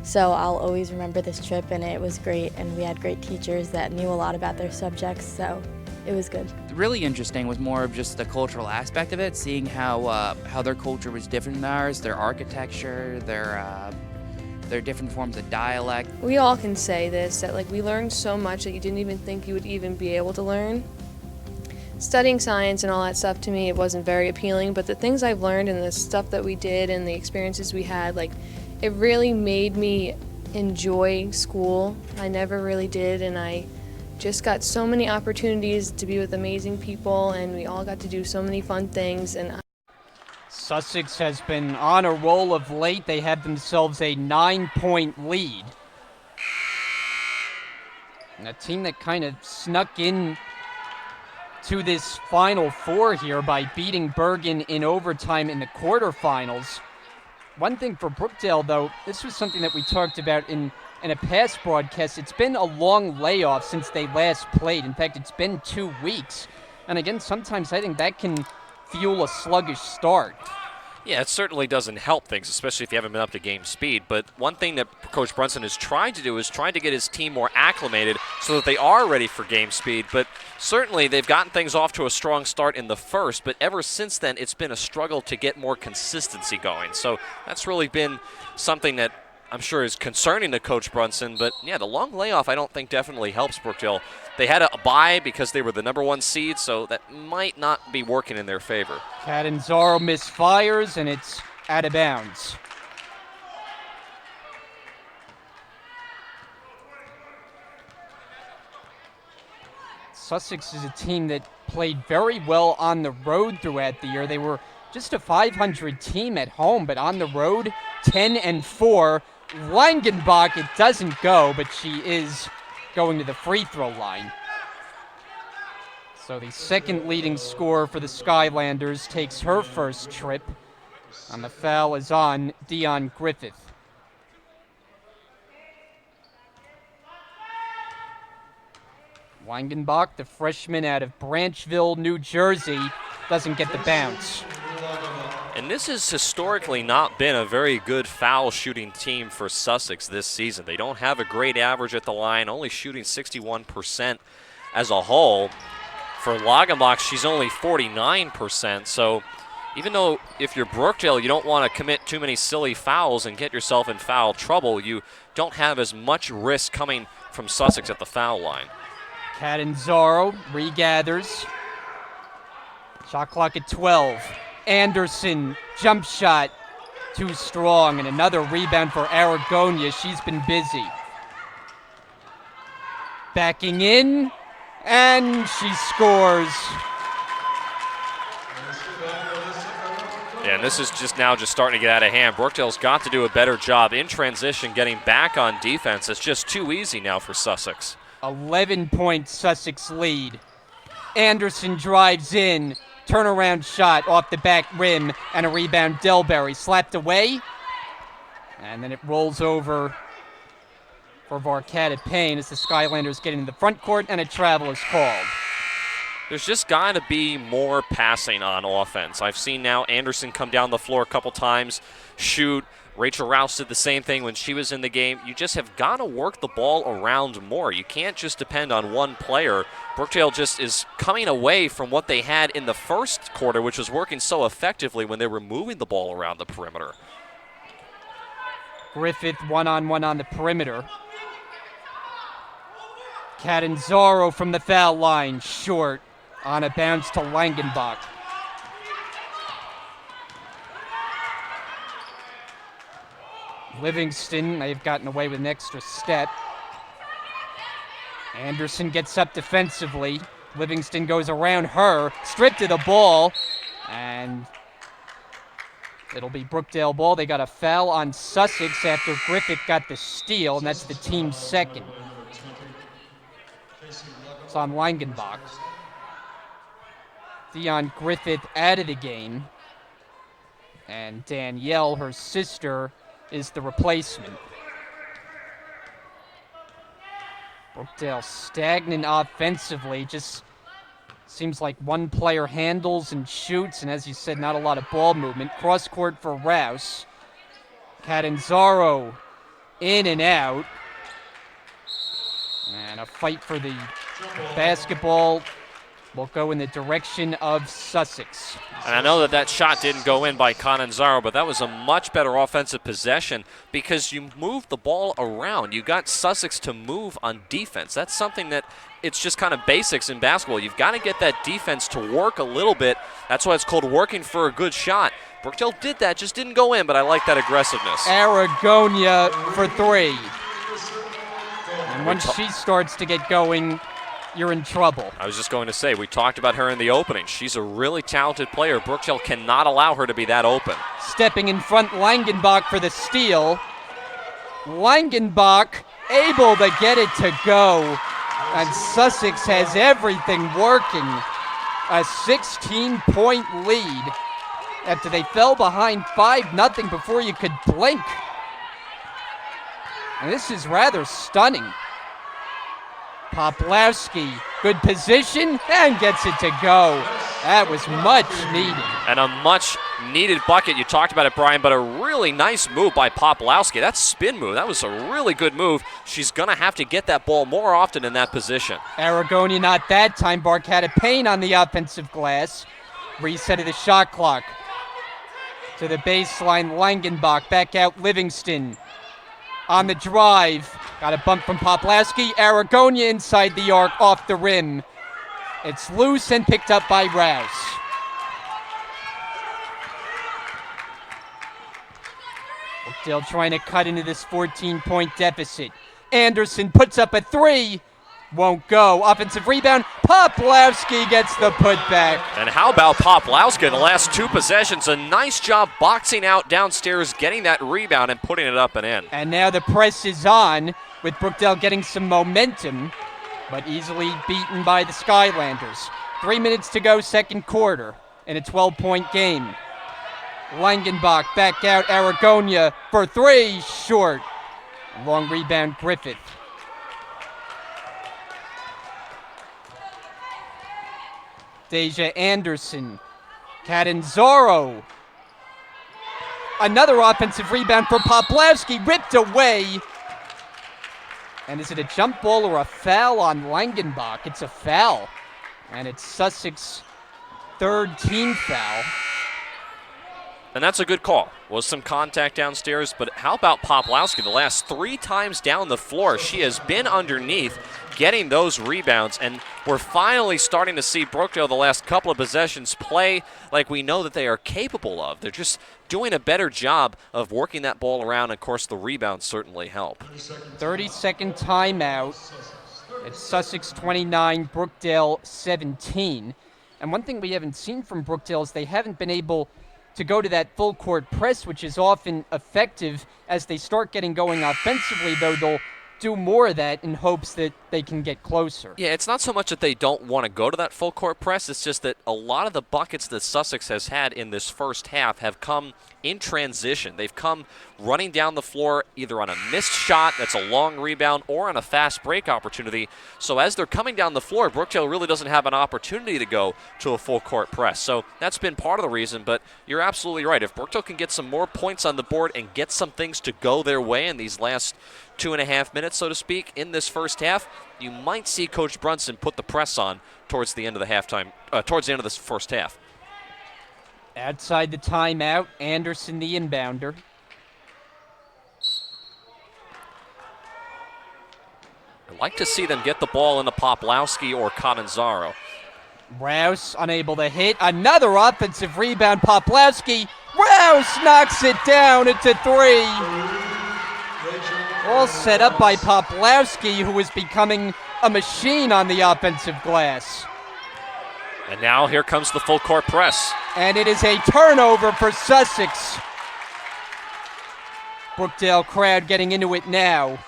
So I'll always remember this trip, and it was great, and we had great teachers that knew a lot about their subjects, so it was good. Really interesting was more of just the cultural aspect of it, seeing how their culture was different than ours, their architecture, their different forms of dialect. We all can say this, that like we learned so much that you didn't even think you would even be able to learn. Studying science and all that stuff, to me, it wasn't very appealing, but the things I've learned and the stuff that we did and the experiences we had, like, it really made me enjoy school. I never really did, and I just got so many opportunities to be with amazing people, and we all got to do so many fun things. And Sussex has been on a roll of late. They have themselves a 9-point lead. And a team that kind of snuck in to this Final Four here by beating Bergen in overtime in the quarterfinals. One thing for Brookdale, though, this was something that we talked about in a past broadcast. It's been a long layoff since they last played. In fact, it's been 2 weeks. And again, sometimes I think that can fuel a sluggish start. Yeah, it certainly doesn't help things, especially if you haven't been up to game speed. But one thing that Coach Brunson is trying to do is trying to get his team more acclimated so that they are ready for game speed. But certainly they've gotten things off to a strong start in the first, but ever since then it's been a struggle to get more consistency going. So that's really been something that I'm sure is concerning to Coach Brunson. But yeah, the long layoff I don't think definitely helps Brookdale. They had a bye because they were the #1 seed, so that might not be working in their favor. Catanzaro misfires, and it's out of bounds. Sussex is a team that played very well on the road throughout the year. They were just a 500 team at home, but on the road, 10-4. Langenbach, it doesn't go, but she is going to the free throw line. So the second leading scorer for the Skylanders takes her first trip. And the foul is on Dion Griffith. Langenbach, the freshman out of Branchville, New Jersey, doesn't get the bounce. And this has historically not been a very good foul shooting team for Sussex this season. They don't have a great average at the line, only shooting 61% as a whole. For Langenbach, she's only 49%. So even though if you're Brookdale, you don't want to commit too many silly fouls and get yourself in foul trouble, you don't have as much risk coming from Sussex at the foul line. Catanzaro regathers. Shot clock at 12. Anderson, jump shot, too strong, and another rebound for Aragonia. She's been busy. Backing in, and she scores. Yeah, and this is just starting to get out of hand. Brookdale's got to do a better job in transition, getting back on defense. It's just too easy now for Sussex. 11-point Sussex lead. Anderson drives in. Turnaround shot off the back rim and a rebound. Delberry slapped away. And then it rolls over for Varkata Payne as the Skylanders get into the front court and a travel is called. There's just got to be more passing on offense. I've seen now Anderson come down the floor a couple times, shoot. Rachel Rouse did the same thing when she was in the game. You just have got to work the ball around more. You can't just depend on one player. Brookdale just is coming away from what they had in the first quarter, which was working so effectively when they were moving the ball around the perimeter. Griffith one-on-one on the perimeter. Catanzaro from the foul line, short on a bounce to Langenbach. Livingston, they've gotten away with an extra step. Anderson gets up defensively. Livingston goes around her, stripped of the ball, and it'll be Brookdale ball. They got a foul on Sussex after Griffith got the steal, and that's the team's second. It's on Langenbach. Dion Griffith out of the game, and Danielle, her sister, is the replacement. Brookdale stagnant offensively, just seems like one player handles and shoots, and as you said, not a lot of ball movement. Cross court for Rouse. Catanzaro in and out. And a fight for the basketball will go in the direction of Sussex. And I know that shot didn't go in by Catanzaro, but that was a much better offensive possession because you moved the ball around. You got Sussex to move on defense. That's something that it's just kind of basics in basketball. You've got to get that defense to work a little bit. That's why it's called working for a good shot. Brookdale did that, just didn't go in, but I like that aggressiveness. Aragonia for three. And once she starts to get going, you're in trouble. I was just going to say, we talked about her in the opening. She's a really talented player. Brookdale cannot allow her to be that open. Stepping in front, Langenbach for the steal. Langenbach able to get it to go. And Sussex has everything working. A 16-point lead after they fell behind 5-0 before you could blink. And this is rather stunning. Poplawski, good position, and gets it to go. That was much needed. And a much needed bucket. You talked about it, Brian, but a really nice move by Poplawski. That spin move, that was a really good move. She's going to have to get that ball more often in that position. Aragonia not that time. Varkata Payne on the offensive glass. Reset of the shot clock. To the baseline, Langenbach, back out Livingston. On the drive, got a bump from Poplawski. Aragonia inside the arc, off the rim. It's loose and picked up by Rouse. Brookdale trying to cut into this 14-point deficit. Anderson puts up a three. Won't go. Offensive rebound. Poplawski gets the putback. And how about Poplawski in the last two possessions? A nice job boxing out downstairs, getting that rebound and putting it up and in. And now the press is on with Brookdale getting some momentum, but easily beaten by the Skylanders. 3 minutes to go, second quarter, in a 12-point game. Langenbach back out. Aragonia for three. Short. Long rebound, Griffith. Deja Anderson. Catanzaro. Another offensive rebound for Poplawski. Ripped away. And is it a jump ball or a foul on Langenbach? It's a foul. And it's Sussex' third team foul. And that's a good call. Was some contact downstairs, but how about Poplawski? The last 3 times down the floor, she has been underneath, getting those rebounds, and we're finally starting to see Brookdale the last couple of possessions play like we know that they are capable of. They're just doing a better job of working that ball around, and of course the rebounds certainly help. 30-second timeout. It's Sussex 29, Brookdale 17. And one thing we haven't seen from Brookdale is they haven't been able to go to that full court press, which is often effective. As they start getting going offensively, though, they'll do more of that in hopes that they can get closer. Yeah, it's not so much that they don't want to go to that full court press. It's just that a lot of the buckets that Sussex has had in this first half have come in transition. They've come running down the floor either on a missed shot that's a long rebound or on a fast break opportunity. So as they're coming down the floor, Brookdale really doesn't have an opportunity to go to a full court press. So that's been part of the reason, but you're absolutely right. If Brookdale can get some more points on the board and get some things to go their way in these last 2.5 minutes, so to speak, in this first half, you might see Coach Brunson put the press on towards the end of the halftime, towards the end of this first half. Outside the timeout, Anderson the inbounder. I'd like to see them get the ball into Poplawski or Catanzaro. Rouse unable to hit. Another offensive rebound. Poplawski. Rouse knocks it down. It's a 3. All set up by Poplawski, who is becoming a machine on the offensive glass. And now here comes the full court press. And it is a turnover for Sussex. Brookdale crowd getting into it now.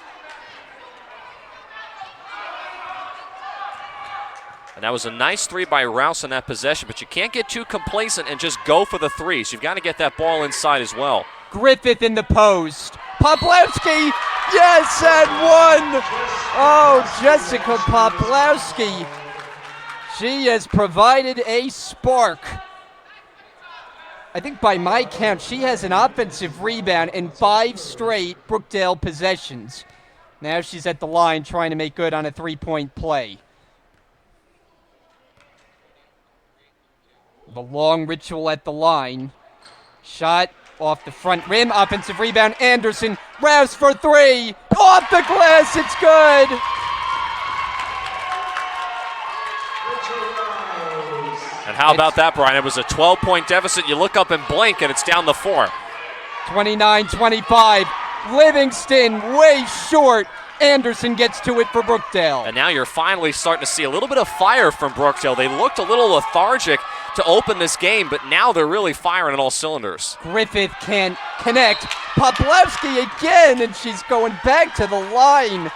And that was a nice 3 by Rouse on that possession, but you can't get too complacent and just go for the threes. You've got to get that ball inside as well. Griffith in the post. Poplawski, yes, and 1. Oh, Jessica Poplawski. She has provided a spark. I think by my count, she has an offensive rebound in 5 straight Brookdale possessions. Now she's at the line trying to make good on a 3-point play. The long ritual at the line. Shot off the front rim. Offensive rebound. Anderson. Rouse for 3. Off the glass. It's good. And how about that, Brian? It was a 12-point deficit. You look up and blink, and it's down to 4. 29-25. Livingston way short. Anderson gets to it for Brookdale. And now you're finally starting to see a little bit of fire from Brookdale. They looked a little lethargic to open this game, but now they're really firing on all cylinders. Griffith can't connect. Poplawski again, and she's going back to the line.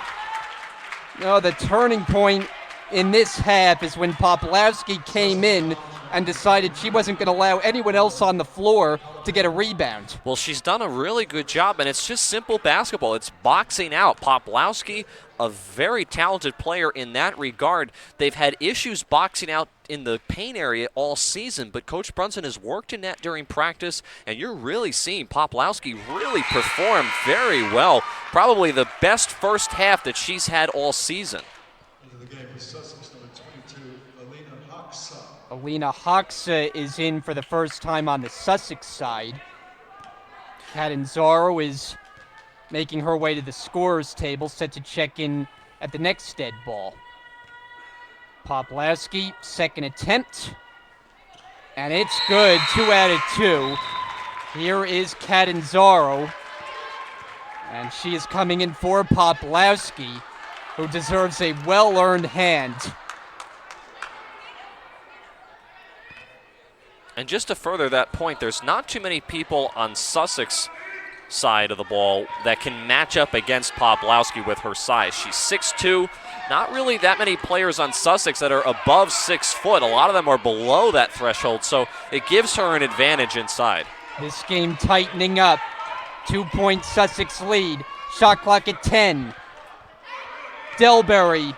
No, the turning point in this half is when Poplawski came in and decided she wasn't going to allow anyone else on the floor to get a rebound. Well, she's done a really good job, and it's just simple basketball. It's boxing out. Poplawski, a very talented player in that regard. They've had issues boxing out in the paint area all season, but Coach Brunson has worked in that during practice, and you're really seeing Poplawski really perform very well. Probably the best first half that she's had all season. Into the game is Sussex number 22, Alina Hoxa. Alina Hoxa is in for the first time on the Sussex side. Catanzaro is making her way to the scorer's table, set to check in at the next dead ball. Poplawski, second attempt. And it's good, 2 out of 2. Here is Catanzaro. And she is coming in for Poplawski, who deserves a well-earned hand. And just to further that point, there's not too many people on Sussex side of the ball that can match up against Poplawski with her size. She's 6'2". Not really that many players on Sussex that are above 6 foot. A lot of them are below that threshold, so it gives her an advantage inside. This game tightening up. 2-point Sussex lead. Shot clock at 10. Delberry.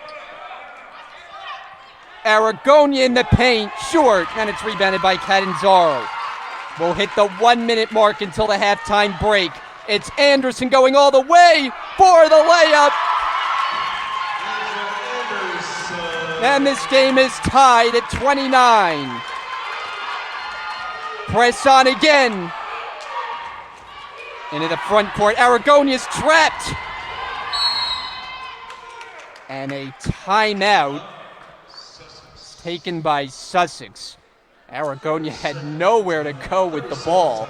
Aragonia in the paint, short, and it's rebounded by Catanzaro. We'll hit the 1-minute mark until the halftime break. It's Anderson going all the way for the layup. And this game is tied at 29. Press on again. Into the front court. Aragonia's trapped. And a timeout taken by Sussex. Aragonia had nowhere to go with the ball,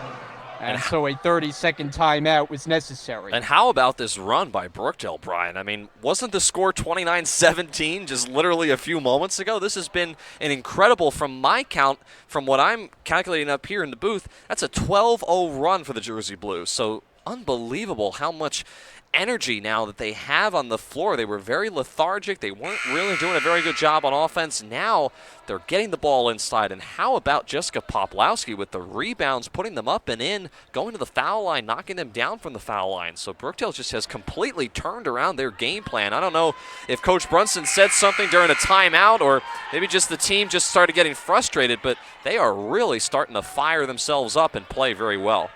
and so a 30-second timeout was necessary. And how about this run by Brookdale, Brian? I mean, wasn't the score 29-17 just literally a few moments ago? This has been an incredible, from my count, from what I'm calculating up here in the booth, that's a 12-0 run for the Jersey Blues. So unbelievable how much energy now that they have on the floor. They were very lethargic. They weren't really doing a very good job on offense. Now they're getting the ball inside. And how about Jessica Poplawski with the rebounds, putting them up and in, going to the foul line, knocking them down from the foul line. So Brookdale just has completely turned around their game plan. I don't know if Coach Brunson said something during a timeout or maybe just the team just started getting frustrated, but they are really starting to fire themselves up and play very well.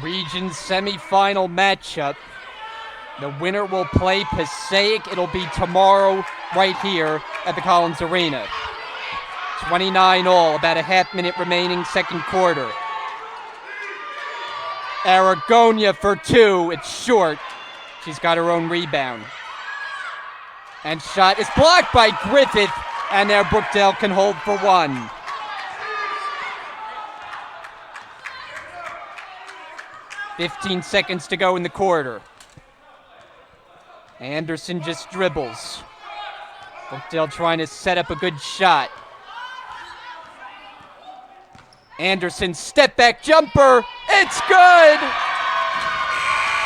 Region semifinal matchup. The winner will play Passaic. It'll be tomorrow right here at the Collins Arena. 29 all, about a half-minute remaining, second quarter. Aragonia for two. It's short. She's got her own rebound. And shot is blocked by Griffith, and there Brookdale can hold for one. .15 seconds to go in the quarter. Anderson just dribbles. Brookdale trying to set up a good shot. Anderson, step back jumper. It's good!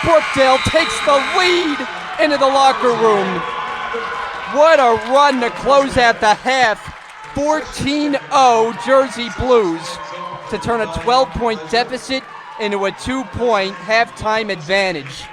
Brookdale takes the lead into the locker room. What a run to close out the half. 14-0 Jersey Blues to turn a 12-point deficit into a 2-point halftime advantage.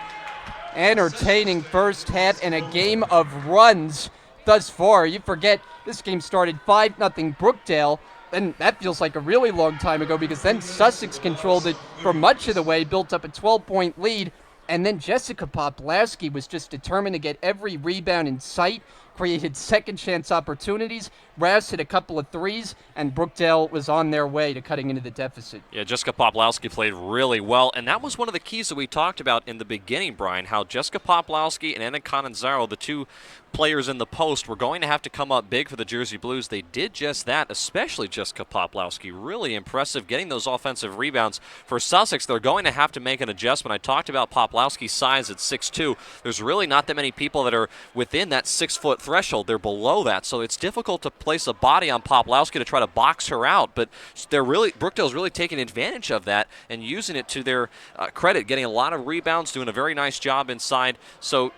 Entertaining first half and a game of runs thus far. You forget this game started 5-0 Brookdale, and that feels like a really long time ago because then Sussex controlled it for much of the way, built up a 12-point lead, and then Jessica Poplawski was just determined to get every rebound in sight, created second chance opportunities. Rouse hit a couple of threes, and Brookdale was on their way to cutting into the deficit. Yeah, Jessica Poplawski played really well, and that was one of the keys that we talked about in the beginning, Brian, how Jessica Poplawski and Anna Cananzaro, the two players in the post, were going to have to come up big for the Jersey Blues. They did just that, especially Jessica Poplawski. Really impressive getting those offensive rebounds. For Sussex, they're going to have to make an adjustment. I talked about Poplawski's size at 6'2". There's really not that many people that are within that 6-foot threshold. They're below that, so it's difficult to place a body on Poplawski to try to box her out, but Brookdale's really taking advantage of that and using it to their credit, getting a lot of rebounds, doing a very nice job inside. So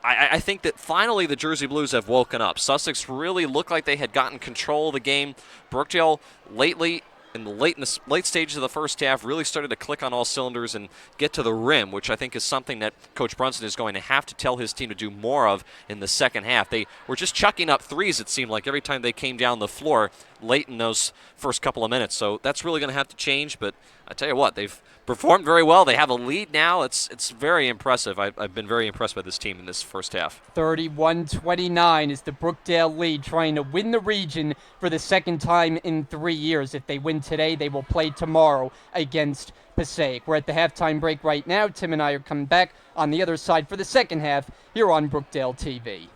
I think that finally the Jersey Blues have woken up. Sussex really looked like they had gotten control of the game. Brookdale in the late stages of the first half really started to click on all cylinders and get to the rim, which I think is something that Coach Brunson is going to have to tell his team to do more of in the second half. They were just chucking up threes, it seemed like, every time they came down the floor late in those first couple of minutes. So that's really going to have to change, but I tell you what, they've performed very well. They have a lead now. It's very impressive. I've been very impressed by this team in this first half. 31-29 is the Brookdale lead, trying to win the region for the second time in 3 years. If they win today, they will play tomorrow against Passaic. We're at the halftime break right now. Tim and I are coming back on the other side for the second half here on Brookdale TV.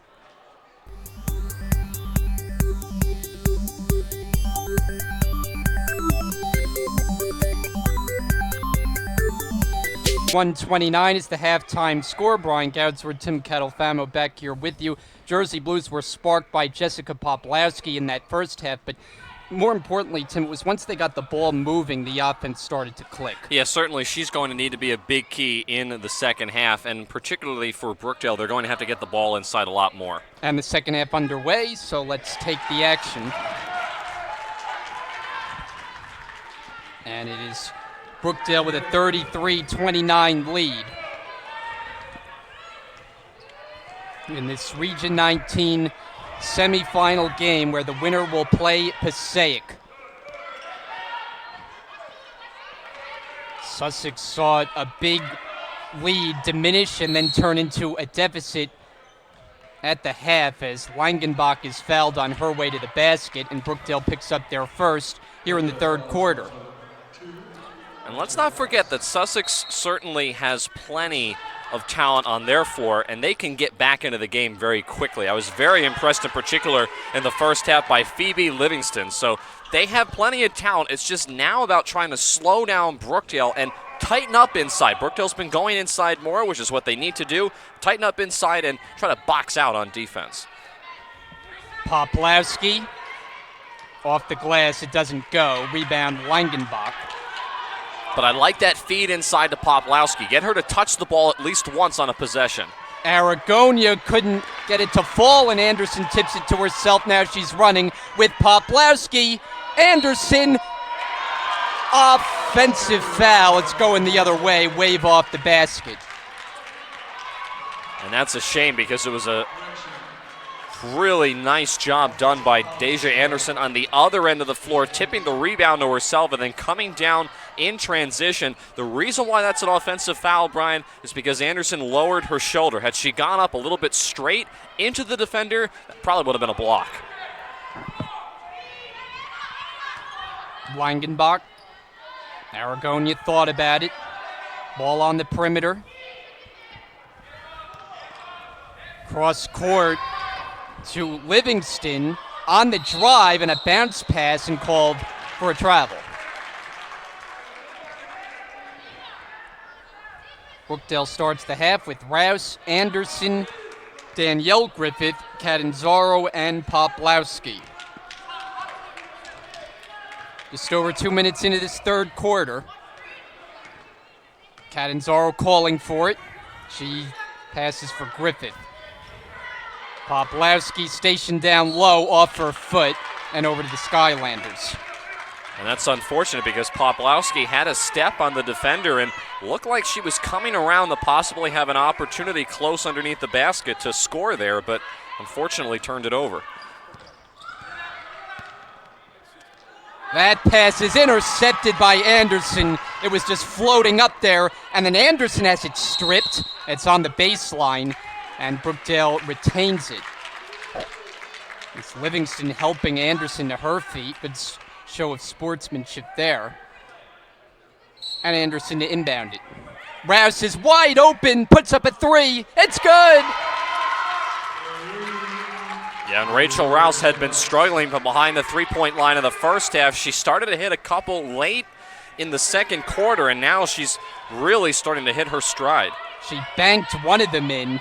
.129 is the halftime score. Brian Goudsworth, Tim Catalfamo back here with you. Jersey Blues were sparked by Jessica Poplawski in that first half, but more importantly, Tim, it was once they got the ball moving, the offense started to click. Yeah, certainly she's going to need to be a big key in the second half, and particularly for Brookdale, they're going to have to get the ball inside a lot more. And the second half underway, so let's take the action. And it is Brookdale with a 33-29 lead in this Region 19 semifinal game where the winner will play Passaic. Sussex saw a big lead diminish and then turn into a deficit at the half as Langenbach is fouled on her way to the basket, and Brookdale picks up their first here in the third quarter. And let's not forget that Sussex certainly has plenty of talent on their floor, and they can get back into the game very quickly. I was very impressed in particular in the first half by Phoebe Livingston. So they have plenty of talent. It's just now about trying to slow down Brookdale and tighten up inside. Brookdale's been going inside more, which is what they need to do. Tighten up inside and try to box out on defense. Poplawski off the glass. It doesn't go. Rebound Langenbach. But I like that feed inside to Poplawski. Get her to touch the ball at least once on a possession. Aragonia couldn't get it to fall, and Anderson tips it to herself. Now she's running with Poplawski. Anderson, offensive foul. It's going the other way, wave off the basket. And that's a shame because it was a really nice job done by Deja Anderson on the other end of the floor, tipping the rebound to herself and then coming down in transition. The reason why that's an offensive foul, Brian, is because Anderson lowered her shoulder. Had she gone up a little bit straight into the defender, that probably would have been a block. Langenbach. Aragonia thought about it. Ball on the perimeter. Cross court to Livingston on the drive, and a bounce pass and called for a travel. Brookdale starts the half with Rouse, Anderson, Danielle Griffith, Catanzaro, and Poplawski. Just over 2 minutes into this third quarter. Catanzaro calling for it. She passes for Griffith. Poplawski stationed down low off her foot and over to the Skylanders. And that's unfortunate because Poplawski had a step on the defender and looked like she was coming around to possibly have an opportunity close underneath the basket to score there, but unfortunately turned it over. That pass is intercepted by Anderson. It was just floating up there, and then Anderson has it stripped. It's on the baseline, and Brookdale retains it. It's Livingston helping Anderson to her feet. Good show of sportsmanship there. And Anderson to inbound it. Rouse is wide open, puts up a three. It's good! Yeah, and Rachel Rouse had been struggling from behind the three-point line in the first half. She started to hit a couple late in the second quarter, and now she's really starting to hit her stride. She banked one of them in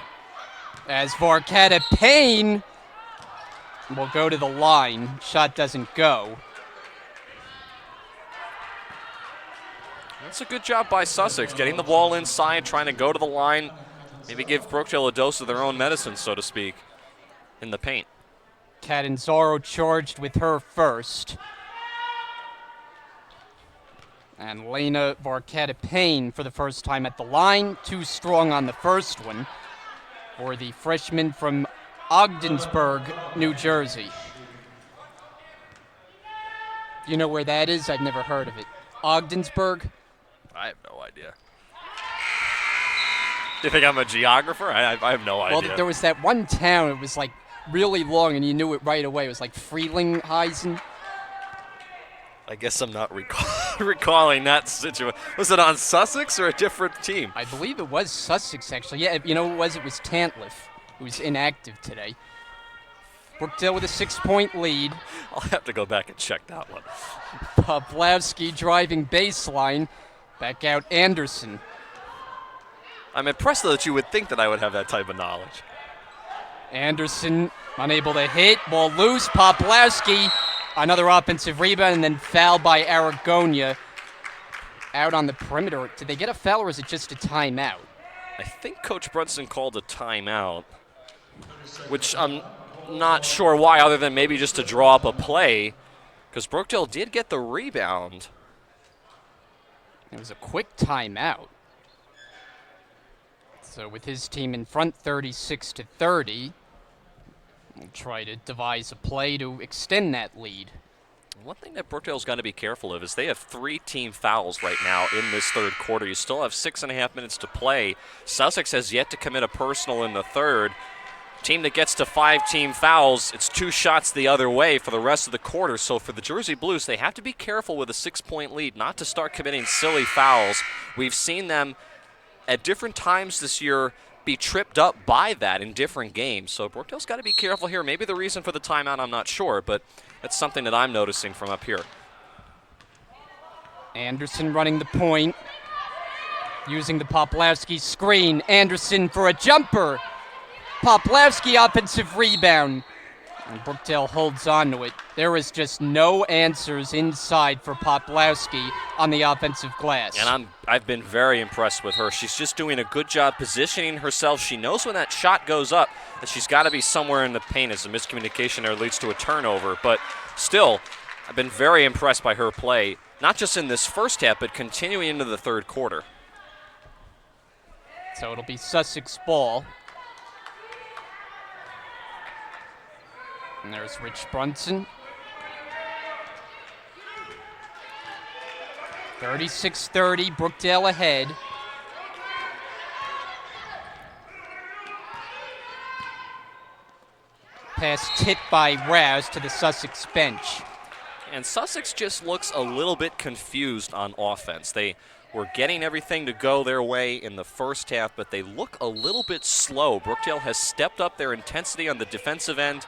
as Varkata Payne will go to the line. Shot doesn't go. That's a good job by Sussex, getting the ball inside, trying to go to the line, maybe give Brookdale a dose of their own medicine, so to speak, in the paint. Catanzaro charged with her first. And Lena Varkata Payne for the first time at the line. Too strong on the first one for the freshman from Ogdensburg, New Jersey. Do you know where that is? I've never heard of it. Ogdensburg? I have no idea. Do you think I'm a geographer? I have no idea. Well, there was that one town, it was like really long, and you knew it right away. It was like Frelinghuysen. I guess I'm not recalling that situation. Was it on Sussex or a different team? I believe it was Sussex, actually. Yeah, you know who it was? It was Tantliff, who was inactive today. Brookdale with a 6-point lead. I'll have to go back and check that one. Poplawski driving baseline. Back out Anderson. I'm impressed, though, that you would think that I would have that type of knowledge. Anderson unable to hit. Ball loose. Poplawski. Another offensive rebound, and then foul by Aragonia. Out on the perimeter. Did they get a foul, or is it just a timeout? I think Coach Brunson called a timeout, which I'm not sure why, other than maybe just to draw up a play, because Brookdale did get the rebound. It was a quick timeout. So with his team in front 36-30, we'll try to devise a play to extend that lead. One thing that Brookdale's got to be careful of is they have 3 team fouls right now in this third quarter. You still have 6.5 minutes to play. Sussex has yet to commit a personal in the third. Team that gets to 5 team fouls, it's 2 shots the other way for the rest of the quarter. So for the Jersey Blues, they have to be careful with a 6-point lead not to start committing silly fouls. We've seen them at different times this year be tripped up by that in different games. So Brookdale's got to be careful here. Maybe the reason for the timeout, I'm not sure, but that's something that I'm noticing from up here. Anderson running the point, using the Poplawski screen. Anderson for a jumper. Poplawski offensive rebound. And Brookdale holds on to it. There is just no answers inside for Poplawski on the offensive glass. And I've been very impressed with her. She's just doing a good job positioning herself. She knows when that shot goes up that she's got to be somewhere in the paint as a miscommunication there leads to a turnover. But still, I've been very impressed by her play, not just in this first half, but continuing into the third quarter. So it'll be Sussex ball. And there's Rich Brunson. 36-30, Brookdale ahead. Pass tipped by Rouse to the Sussex bench. And Sussex just looks a little bit confused on offense. They were getting everything to go their way in the first half, but they look a little bit slow. Brookdale has stepped up their intensity on the defensive end,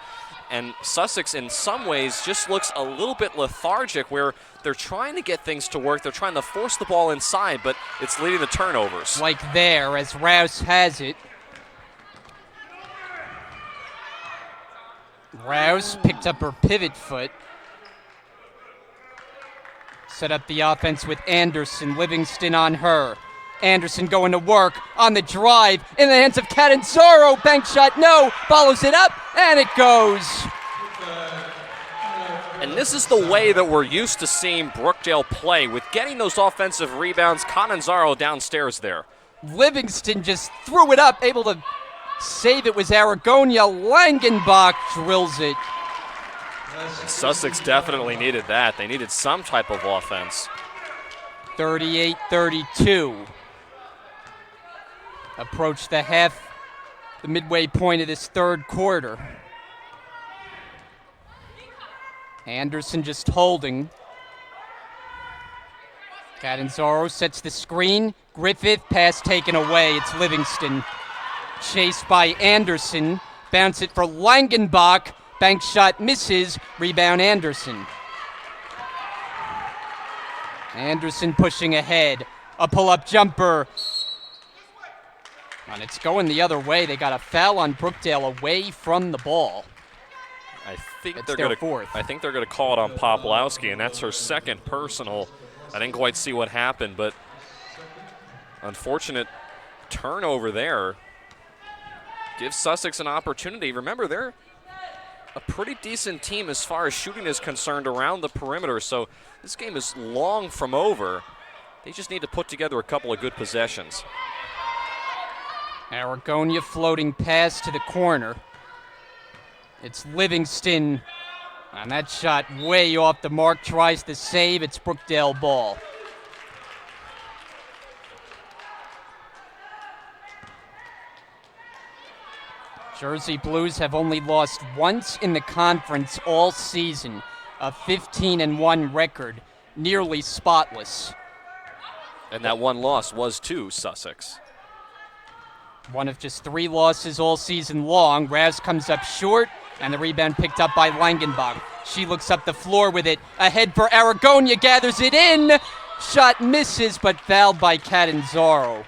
and Sussex in some ways just looks a little bit lethargic where they're trying to get things to work. They're trying to force the ball inside, but it's leading to turnovers. Like there as Rouse has it. Rouse picked up her pivot foot. Set up the offense with Anderson. Livingston on her. Anderson going to work on the drive in the hands of Catanzaro. Bank shot, no. Follows it up, and it goes. And this is the way that we're used to seeing Brookdale play, with getting those offensive rebounds. Catanzaro downstairs there. Livingston just threw it up, able to save it was Aragonia. Langenbach drills it. Sussex definitely needed that. They needed some type of offense. 38-32. Approach the midway point of this third quarter. Anderson just holding. Catanzaro sets the screen. Griffith, pass taken away. It's Livingston. Chased by Anderson. Bounce it for Langenbach. Bank shot misses. Rebound Anderson. Anderson pushing ahead. A pull-up jumper. And it's going the other way. They got a foul on Brookdale away from the ball. I think It's they're their going fourth. I think they're going to call it on Poplawski, and that's her second personal. I didn't quite see what happened, but unfortunate turnover there. Gives Sussex an opportunity. Remember, they're a pretty decent team as far as shooting is concerned around the perimeter, so this game is long from over. They just need to put together a couple of good possessions. Aragonia floating pass to the corner. It's Livingston, and that shot way off the mark, tries to save. It's Brookdale ball. Jersey Blues have only lost once in the conference all season, a 15-1 record, nearly spotless. And that one loss was to Sussex. One of just 3 losses all season long. Raz comes up short, and the rebound picked up by Langenbach. She looks up the floor with it. Ahead for Aragonia, gathers it in. Shot misses, but fouled by Catanzaro.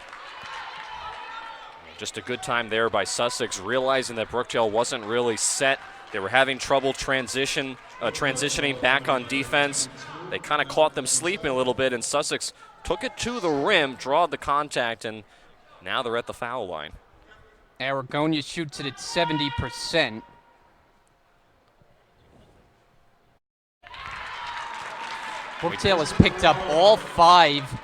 Just a good time there by Sussex, realizing that Brookdale wasn't really set. They were having trouble transitioning back on defense. They kind of caught them sleeping a little bit, and Sussex took it to the rim, drawed the contact, and now they're at the foul line. Aragonia shoots it at 70%. Brookdale has picked up all 5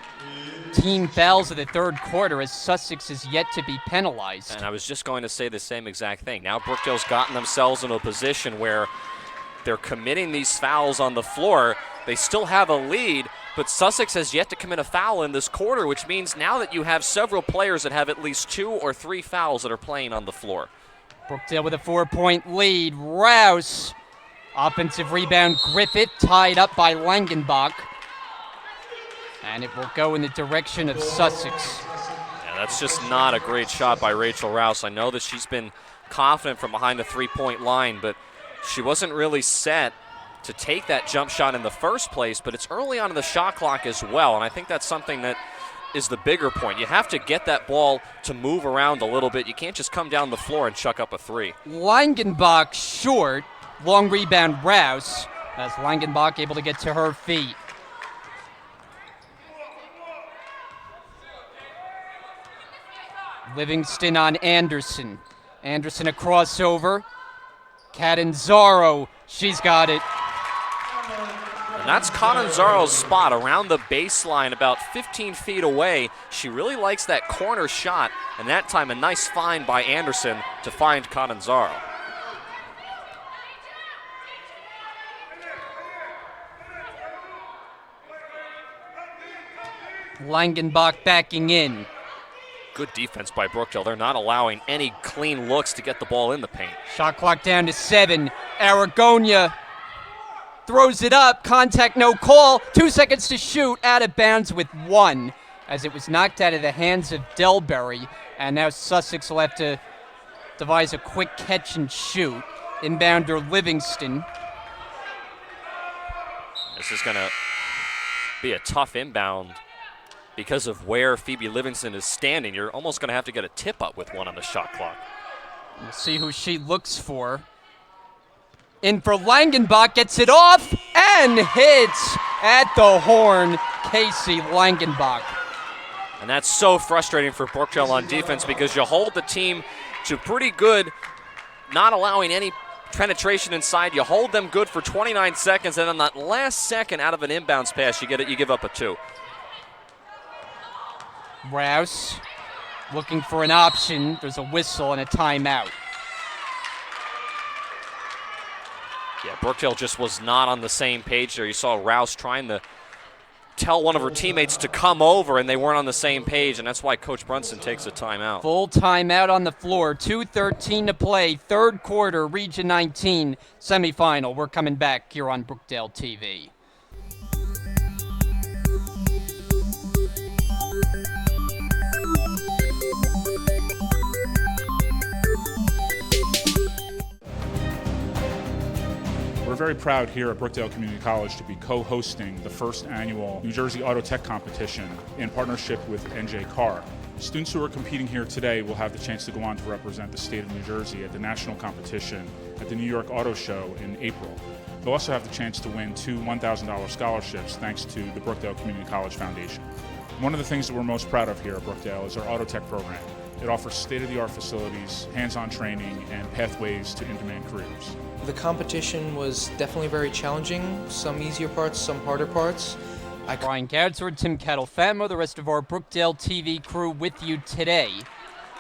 team fouls of the third quarter as Sussex is yet to be penalized. And I was just going to say the same exact thing. Now Brookdale's gotten themselves into a position where they're committing these fouls on the floor. They still have a lead, but Sussex has yet to commit a foul in this quarter, which means now that you have several players that have at least 2 or 3 fouls that are playing on the floor. Brookdale with a 4-point lead. Rouse. Offensive rebound, Griffith tied up by Langenbach. And it will go in the direction of Sussex. Yeah, that's just not a great shot by Rachel Rouse. I know that she's been confident from behind the 3-point line, but she wasn't really set to take that jump shot in the first place, but it's early on in the shot clock as well, and I think that's something that is the bigger point. You have to get that ball to move around a little bit. You can't just come down the floor and chuck up a 3. Langenbach short. Long rebound, Rouse, as Langenbach able to get to her feet. Livingston on Anderson. Anderson a crossover. Catanzaro, she's got it. And that's Catanzaro's spot around the baseline, about 15 feet away. She really likes that corner shot, and that time a nice find by Anderson to find Catanzaro. Langenbach backing in. Good defense by Brookdale. They're not allowing any clean looks to get the ball in the paint. Shot clock down to 7. Aragonia throws it up. Contact, no call. 2 seconds to shoot. Out of bounds with 1 as it was knocked out of the hands of Delbury. And now Sussex will have to devise a quick catch and shoot. Inbounder Livingston. This is going to be a tough inbound because of where Phoebe Livingston is standing. You're almost going to have to get a tip up with 1 on the shot clock. We'll see who she looks for. In for Langenbach, gets it off and hits at the horn, Casey Langenbach. And that's so frustrating for Brookdale on defense because you hold the team to pretty good, not allowing any penetration inside. You hold them good for 29 seconds, and on that last second out of an inbounds pass, you give up a 2. Rouse looking for an option. There's a whistle and a timeout. Yeah, Brookdale just was not on the same page there. You saw Rouse trying to tell one of her teammates to come over, and they weren't on the same page, and that's why Coach Brunson takes a timeout. Full timeout on the floor. 2:13 to play. Third quarter, Region 19 semifinal. We're coming back here on Brookdale TV. We're very proud here at Brookdale Community College to be co-hosting the first annual New Jersey Auto Tech competition in partnership with NJ Car. Students who are competing here today will have the chance to go on to represent the state of New Jersey at the national competition at the New York Auto Show in April. They'll also have the chance to win 2 $1,000 scholarships thanks to the Brookdale Community College Foundation. One of the things that we're most proud of here at Brookdale is our Auto Tech program. It offers state-of-the-art facilities, hands-on training, and pathways to in-demand careers. The competition was definitely very challenging. Some easier parts, some harder parts. Brian Goudsword, Tim Kettle-Famo, the rest of our Brookdale TV crew with you today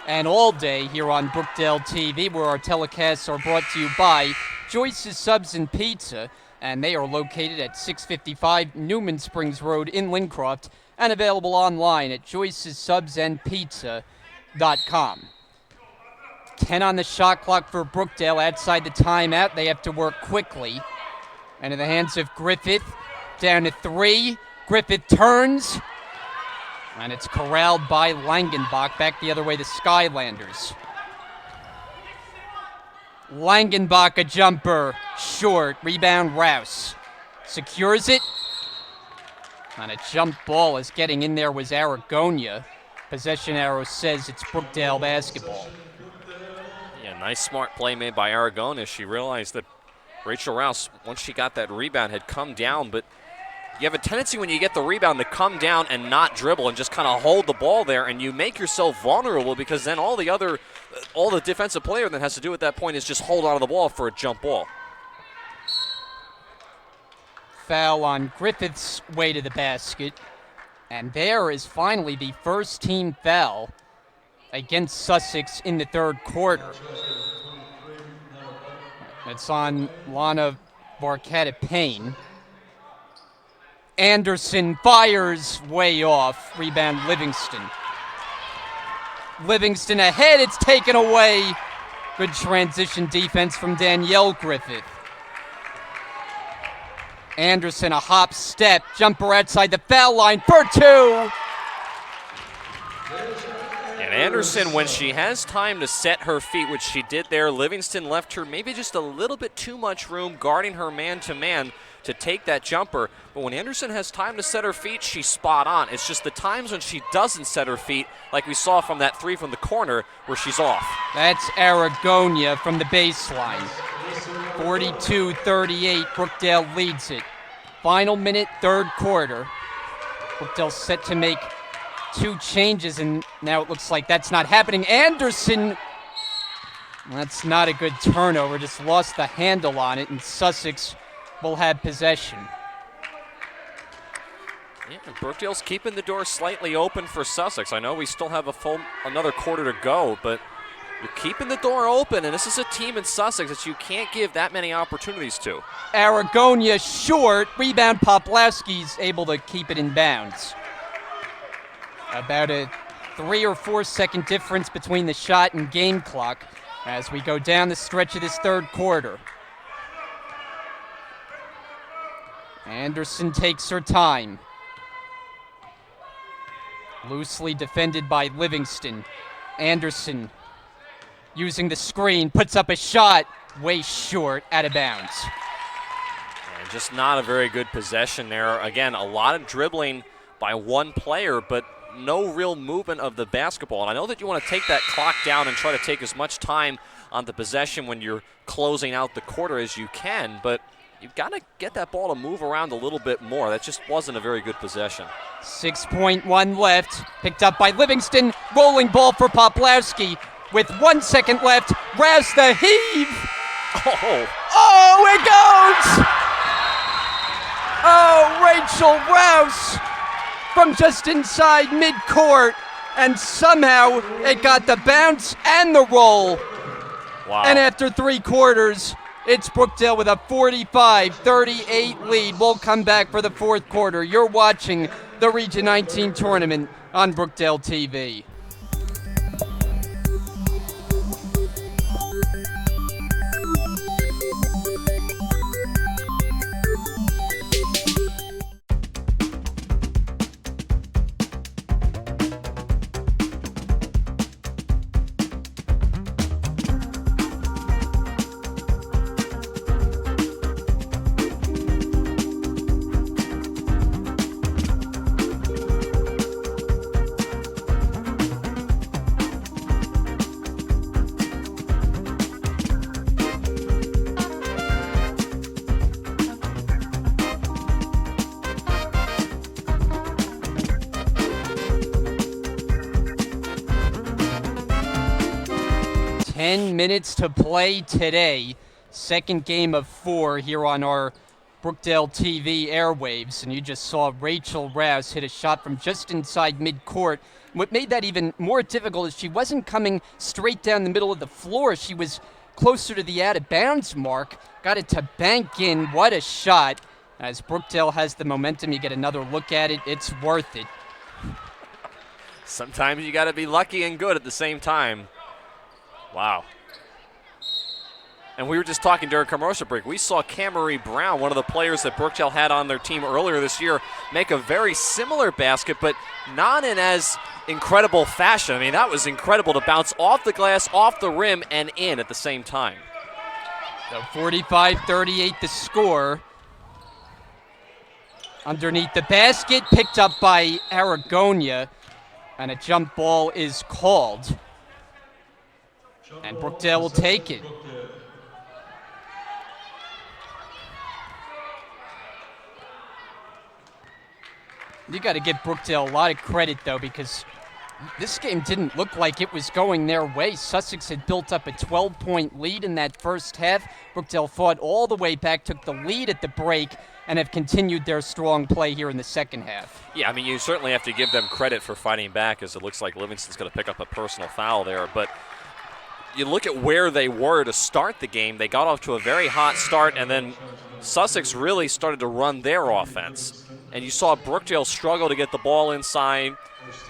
and all day here on Brookdale TV, where our telecasts are brought to you by Joyce's Subs and Pizza, and they are located at 655 Newman Springs Road in Lincroft and available online at joycessubsandpizza.com. 10 on the shot clock for Brookdale outside the timeout. They have to work quickly. And in the hands of Griffith, down to 3. Griffith turns, and it's corralled by Langenbach. Back the other way, the Skylanders. Langenbach, a jumper, short. Rebound, Rouse. Secures it. And a jump ball is getting in there was Aragonia. Possession arrow says it's Brookdale basketball. Yeah, nice smart play made by Aragonia. She realized that Rachel Rouse, once she got that rebound, had come down, but you have a tendency when you get the rebound to come down and not dribble and just kind of hold the ball there, and you make yourself vulnerable because then all the defensive player then has to do at that point is just hold on to the ball for a jump ball. Foul on Griffith's way to the basket. And there is finally the first team foul against Sussex in the third quarter. It's on Lana Barquetta-Payne. Anderson fires way off. Rebound Livingston. Livingston ahead, it's taken away. Good transition defense from Danielle Griffith. Anderson, a hop step, jumper outside the foul line for 2. And Anderson, when she has time to set her feet, which she did there, Livingston left her maybe just a little bit too much room guarding her man-to-man to take that jumper. But when Anderson has time to set her feet, she's spot on. It's just the times when she doesn't set her feet, like we saw from that 3 from the corner, where she's off. That's Aragonia from the baseline. 42-38, Brookdale leads it. Final minute, third quarter. Brookdale set to make 2 changes, and now it looks like that's not happening. Anderson, that's not a good turnover, just lost the handle on it, and Sussex will have possession. Yeah, and Brookdale's keeping the door slightly open for Sussex. I know we still have another quarter to go, but you're keeping the door open, and this is a team in Sussex that you can't give that many opportunities to. Aragonia short. Rebound, Poplawski's able to keep it in bounds. About a 3 or 4 second difference between the shot and game clock as we go down the stretch of this third quarter. Anderson takes her time. Loosely defended by Livingston. Anderson using the screen, puts up a shot, way short, out of bounds. And just not a very good possession there. Again, a lot of dribbling by one player, but no real movement of the basketball. And I know that you want to take that clock down and try to take as much time on the possession when you're closing out the quarter as you can, but you've got to get that ball to move around a little bit more. That just wasn't a very good possession. 6.1 left, picked up by Livingston, rolling ball for Poplawski. With 1 second left, Rouse the heave. Oh, it goes! Oh, Rachel Rouse from just inside midcourt, and somehow it got the bounce and the roll. Wow. And after 3 quarters, it's Brookdale with a 45-38 lead. We'll come back for the fourth quarter. You're watching the Region 19 tournament on Brookdale TV. Minutes to play today. Second game of 4 here on our Brookdale TV airwaves. And you just saw Rachel Rouse hit a shot from just inside midcourt. What made that even more difficult is she wasn't coming straight down the middle of the floor. She was closer to the out-of-bounds mark. Got it to bank in. What a shot. As Brookdale has the momentum, you get another look at it. It's worth it. Sometimes you got to be lucky and good at the same time. Wow. And we were just talking during commercial break. We saw Camerie Brown, one of the players that Brookdale had on their team earlier this year, make a very similar basket, but not in as incredible fashion. I mean, that was incredible to bounce off the glass, off the rim, and in at the same time. So 45-38 the score. Underneath the basket, picked up by Aragonia, and a jump ball is called. And Brookdale will take it. You got to give Brookdale a lot of credit, though, because this game didn't look like it was going their way. Sussex had built up a 12-point lead in that first half. Brookdale fought all the way back, took the lead at the break, and have continued their strong play here in the second half. Yeah, I mean, you certainly have to give them credit for fighting back, as it looks like Livingston's going to pick up a personal foul there. But you look at where they were to start the game. They got off to a very hot start, and then Sussex really started to run their offense. And you saw Brookdale struggle to get the ball inside,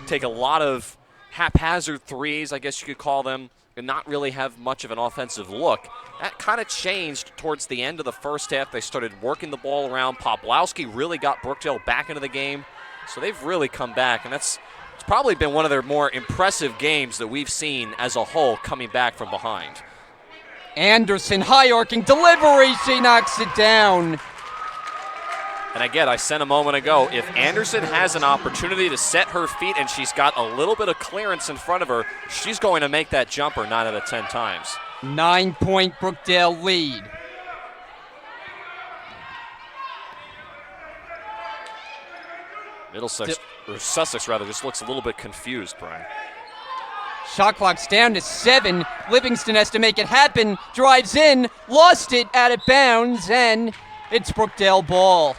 take a lot of haphazard threes, I guess you could call them, and not really have much of an offensive look. That kind of changed towards the end of the first half. They started working the ball around. Poplawski really got Brookdale back into the game. So they've really come back, and it's probably been one of their more impressive games that we've seen as a whole coming back from behind. Anderson, high arcing delivery, she knocks it down. And again, I said a moment ago, if Anderson has an opportunity to set her feet and she's got a little bit of clearance in front of her, she's going to make that jumper 9 out of 10 times. 9-point Brookdale lead. Middlesex, or Sussex rather, just looks a little bit confused, Brian. Shot clock's down to 7. Livingston has to make it happen. Drives in, lost it out of bounds, and it's Brookdale ball.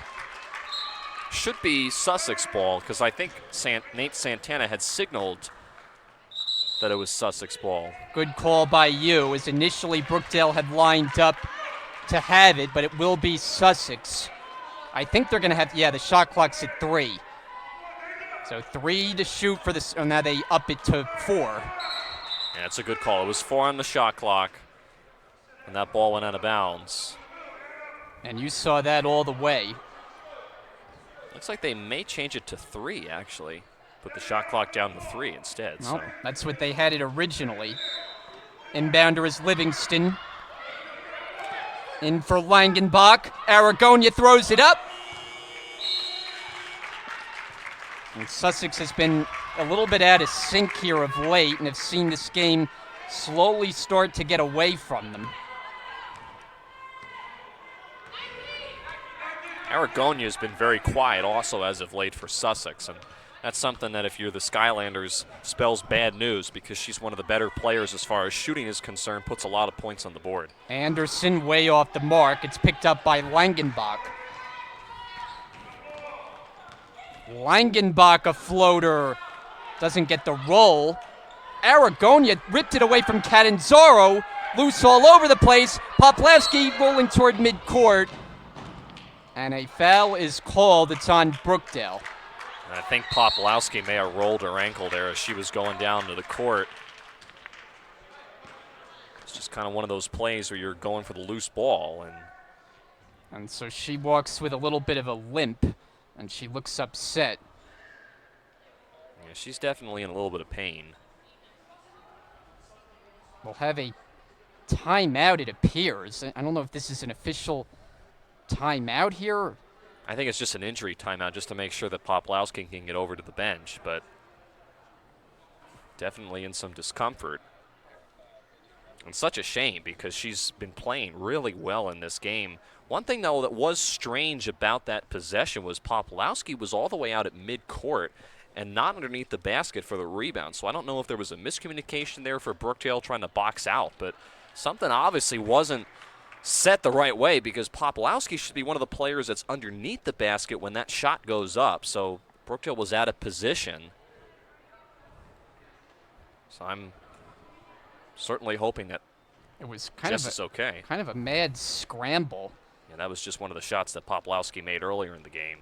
Should be Sussex ball, because I think Nate Santana had signaled that it was Sussex ball. Good call by you, as initially Brookdale had lined up to have it, but it will be Sussex. I think they're going to have, the shot clock's at 3. So 3 to shoot for this, now they up it to 4. Yeah, it's a good call. It was 4 on the shot clock, and that ball went out of bounds. And you saw that all the way. Looks like they may change it to 3, actually. Put the shot clock down to 3 instead. Well, so. That's what they had it originally. Inbounder is Livingston. In for Langenbach. Aragonia throws it up. And Sussex has been a little bit out of sync here of late and have seen this game slowly start to get away from them. Aragonia has been very quiet also as of late for Sussex, and that's something that if you're the Skylanders spells bad news, because she's one of the better players as far as shooting is concerned, puts a lot of points on the board. Anderson way off the mark. It's picked up by Langenbach. Langenbach, a floater, doesn't get the roll. Aragonia ripped it away from Catanzaro, loose all over the place. Poplawski rolling toward midcourt. And a foul is called. It's on Brookdale. And I think Poplawski may have rolled her ankle there as she was going down to the court. It's just kind of one of those plays where you're going for the loose ball. And so she walks with a little bit of a limp, and she looks upset. Yeah, she's definitely in a little bit of pain. We'll have a timeout, it appears. I don't know if this is an official timeout here. I think it's just an injury timeout just to make sure that Poplawski can get over to the bench, but definitely in some discomfort. And such a shame because she's been playing really well in this game. One thing, though, that was strange about that possession was Poplawski was all the way out at midcourt and not underneath the basket for the rebound. So I don't know if there was a miscommunication there for Brookdale trying to box out, but something obviously wasn't set the right way because Poplawski should be one of the players that's underneath the basket when that shot goes up. So Brookdale was out of position. So I'm certainly hoping that it was Jess is okay. Kind of a mad scramble. Yeah, that was just one of the shots that Poplawski made earlier in the game.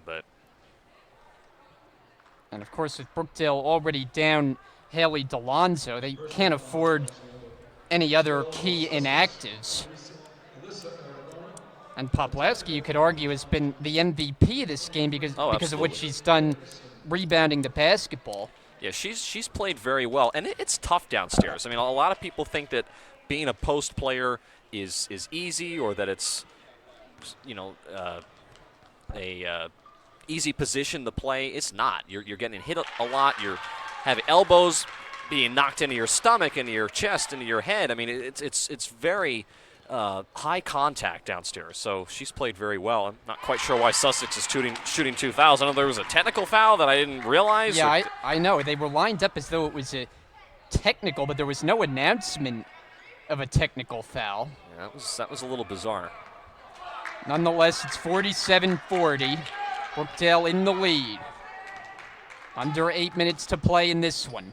And of course, with Brookdale already down Haley DeLonzo, they can't afford any other key inactives. And Poplawski, you could argue, has been the MVP of this game because of what she's done rebounding the basketball. Yeah, she's played very well, and it's tough downstairs. I mean, a lot of people think that being a post player is easy, or that it's a easy position to play. It's not. You're getting hit a lot. You're having elbows being knocked into your stomach, into your chest, into your head. I mean, it's very high contact downstairs. So she's played very well. I'm not quite sure why Sussex is shooting 2 fouls. I know there was a technical foul that I didn't realize. Yeah, I know. They were lined up as though it was a technical, but there was no announcement of a technical foul. Yeah, that was a little bizarre. Nonetheless, it's 47-40. Brookdale in the lead. Under 8 minutes to play in this one.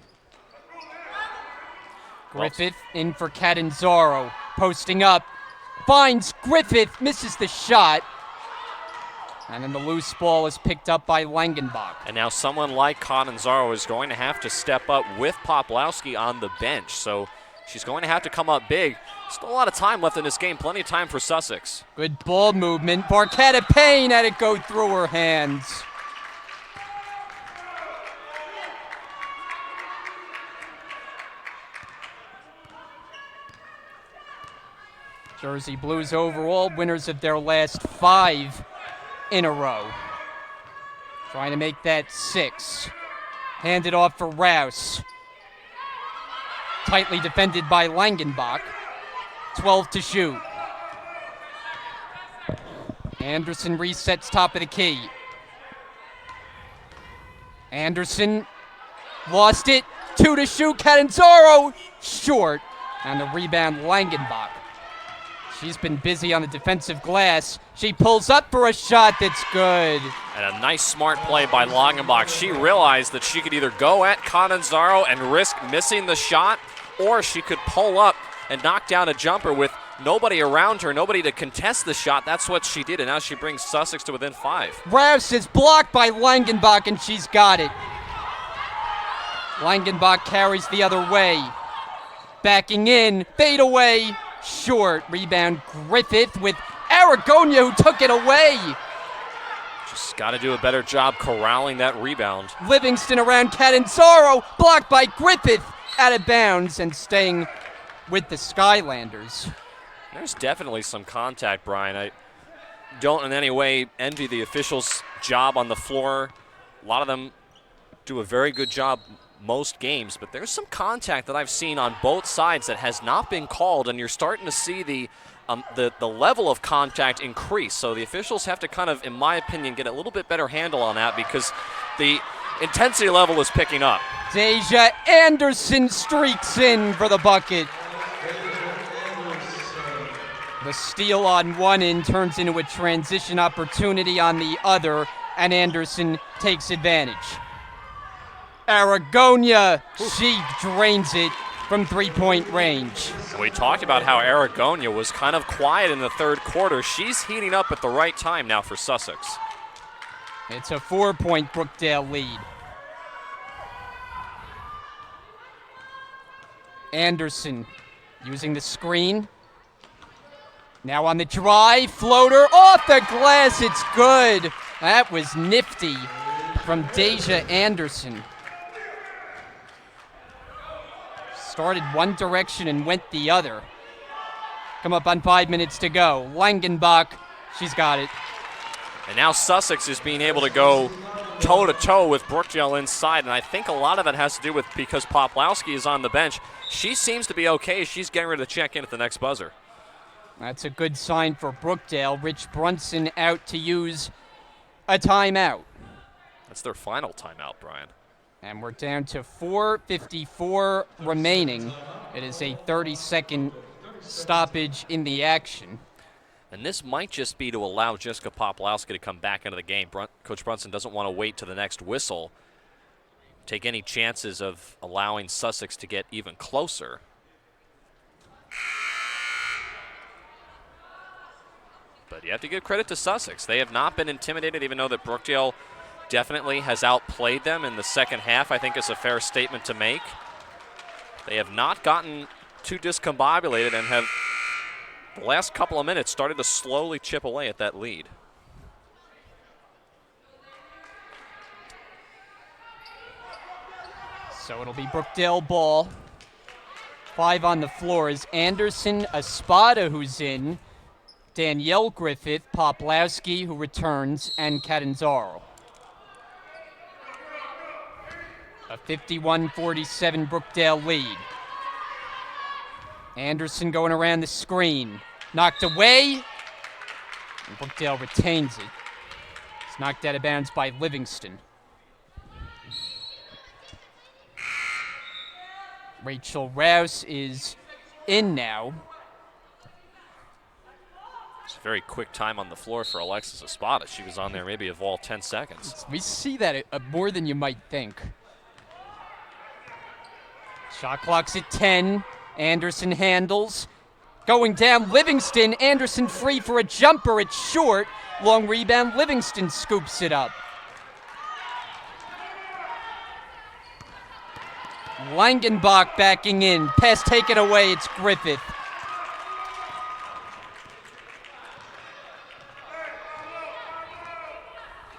Griffith in for Catanzaro. Posting up. Finds Griffith. Misses the shot. And then the loose ball is picked up by Langenbach. And now someone like Catanzaro is going to have to step up with Poplawski on the bench. So she's going to have to come up big. Still a lot of time left in this game. Plenty of time for Sussex. Good ball movement. Barquetta Payne had it go through her hands. Jersey Blues overall winners of their last 5 in a row. Trying to make that 6. Handed off for Rouse. Tightly defended by Langenbach. 12 to shoot. Anderson resets top of the key. Anderson lost it. 2 to shoot. Catanzaro short. And the rebound, Langenbach. She's been busy on the defensive glass. She pulls up for a shot that's good. And a nice, smart play by Langenbach. She realized that she could either go at Catanzaro and risk missing the shot, or she could pull up and knock down a jumper with nobody around her, nobody to contest the shot. That's what she did, and now she brings Sussex to within 5. Rouse is blocked by Langenbach, and she's got it. Langenbach carries the other way. Backing in, fade away, short. Rebound, Griffith with Aragonia, who took it away. Just got to do a better job corralling that rebound. Livingston around Catanzaro, blocked by Griffith, out of bounds, and staying with the Skylanders. There's definitely some contact, Brian. I don't in any way envy the officials' job on the floor. A lot of them do a very good job most games, but there's some contact that I've seen on both sides that has not been called, and you're starting to see the level of contact increase. So the officials have to kind of, in my opinion, get a little bit better handle on that because the intensity level is picking up. Deja Anderson streaks in for the bucket. The steal on one end turns into a transition opportunity on the other, and Anderson takes advantage. Aragonia, she drains it from three-point range. We talked about how Aragonia was kind of quiet in the third quarter. She's heating up at the right time now for Sussex. It's a 4-point Brookdale lead. Anderson using the screen. Now on the drive, floater off the glass, it's good. That was nifty from Deja Anderson. Started one direction and went the other. Come up on 5 minutes to go. Langenbach, she's got it. And now Sussex is being able to go toe-to-toe with Brookdale inside, and I think a lot of it has to do with because Poplawski is on the bench. She seems to be okay. She's getting ready to check in at the next buzzer. That's a good sign for Brookdale. Rich Brunson out to use a timeout. That's their final timeout, Brian. And we're down to 4:54 remaining. It is a 30-second stoppage in the action. And this might just be to allow Jessica Poplawski to come back into the game. Coach Brunson doesn't want to wait to the next whistle, take any chances of allowing Sussex to get even closer. But you have to give credit to Sussex. They have not been intimidated, even though that Brookdale definitely has outplayed them in the second half, I think is a fair statement to make. They have not gotten too discombobulated and have, the last couple of minutes, started to slowly chip away at that lead. So it'll be Brookdale ball. 5 on the floor is Anderson, Espada, who's in, Danielle Griffith, Poplawski, who returns, and Catanzaro. A 51-47 Brookdale lead. Anderson going around the screen. Knocked away. And Brookdale retains it. It's knocked out of bounds by Livingston. Rachel Rouse is in now. It's a very quick time on the floor for Alexis Espada. She was on there maybe of all 10 seconds. We see that more than you might think. Shot clock's at 10. Anderson handles. Going down, Livingston. Anderson free for a jumper. It's short. Long rebound. Livingston scoops it up. Langenbach backing in. Pass taken away. It's Griffith.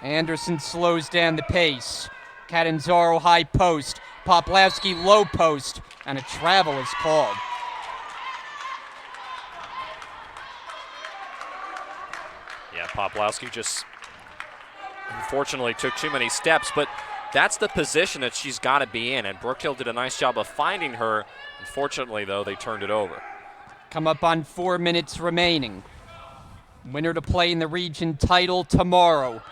Anderson slows down the pace. Catanzaro high post. Poplawski low post. And a travel is called. Yeah, Poplawski just unfortunately took too many steps, but that's the position that she's got to be in, and Brookdale did a nice job of finding her. Unfortunately, though, they turned it over. Come up on 4 minutes remaining. Winner to play in the region title tomorrow.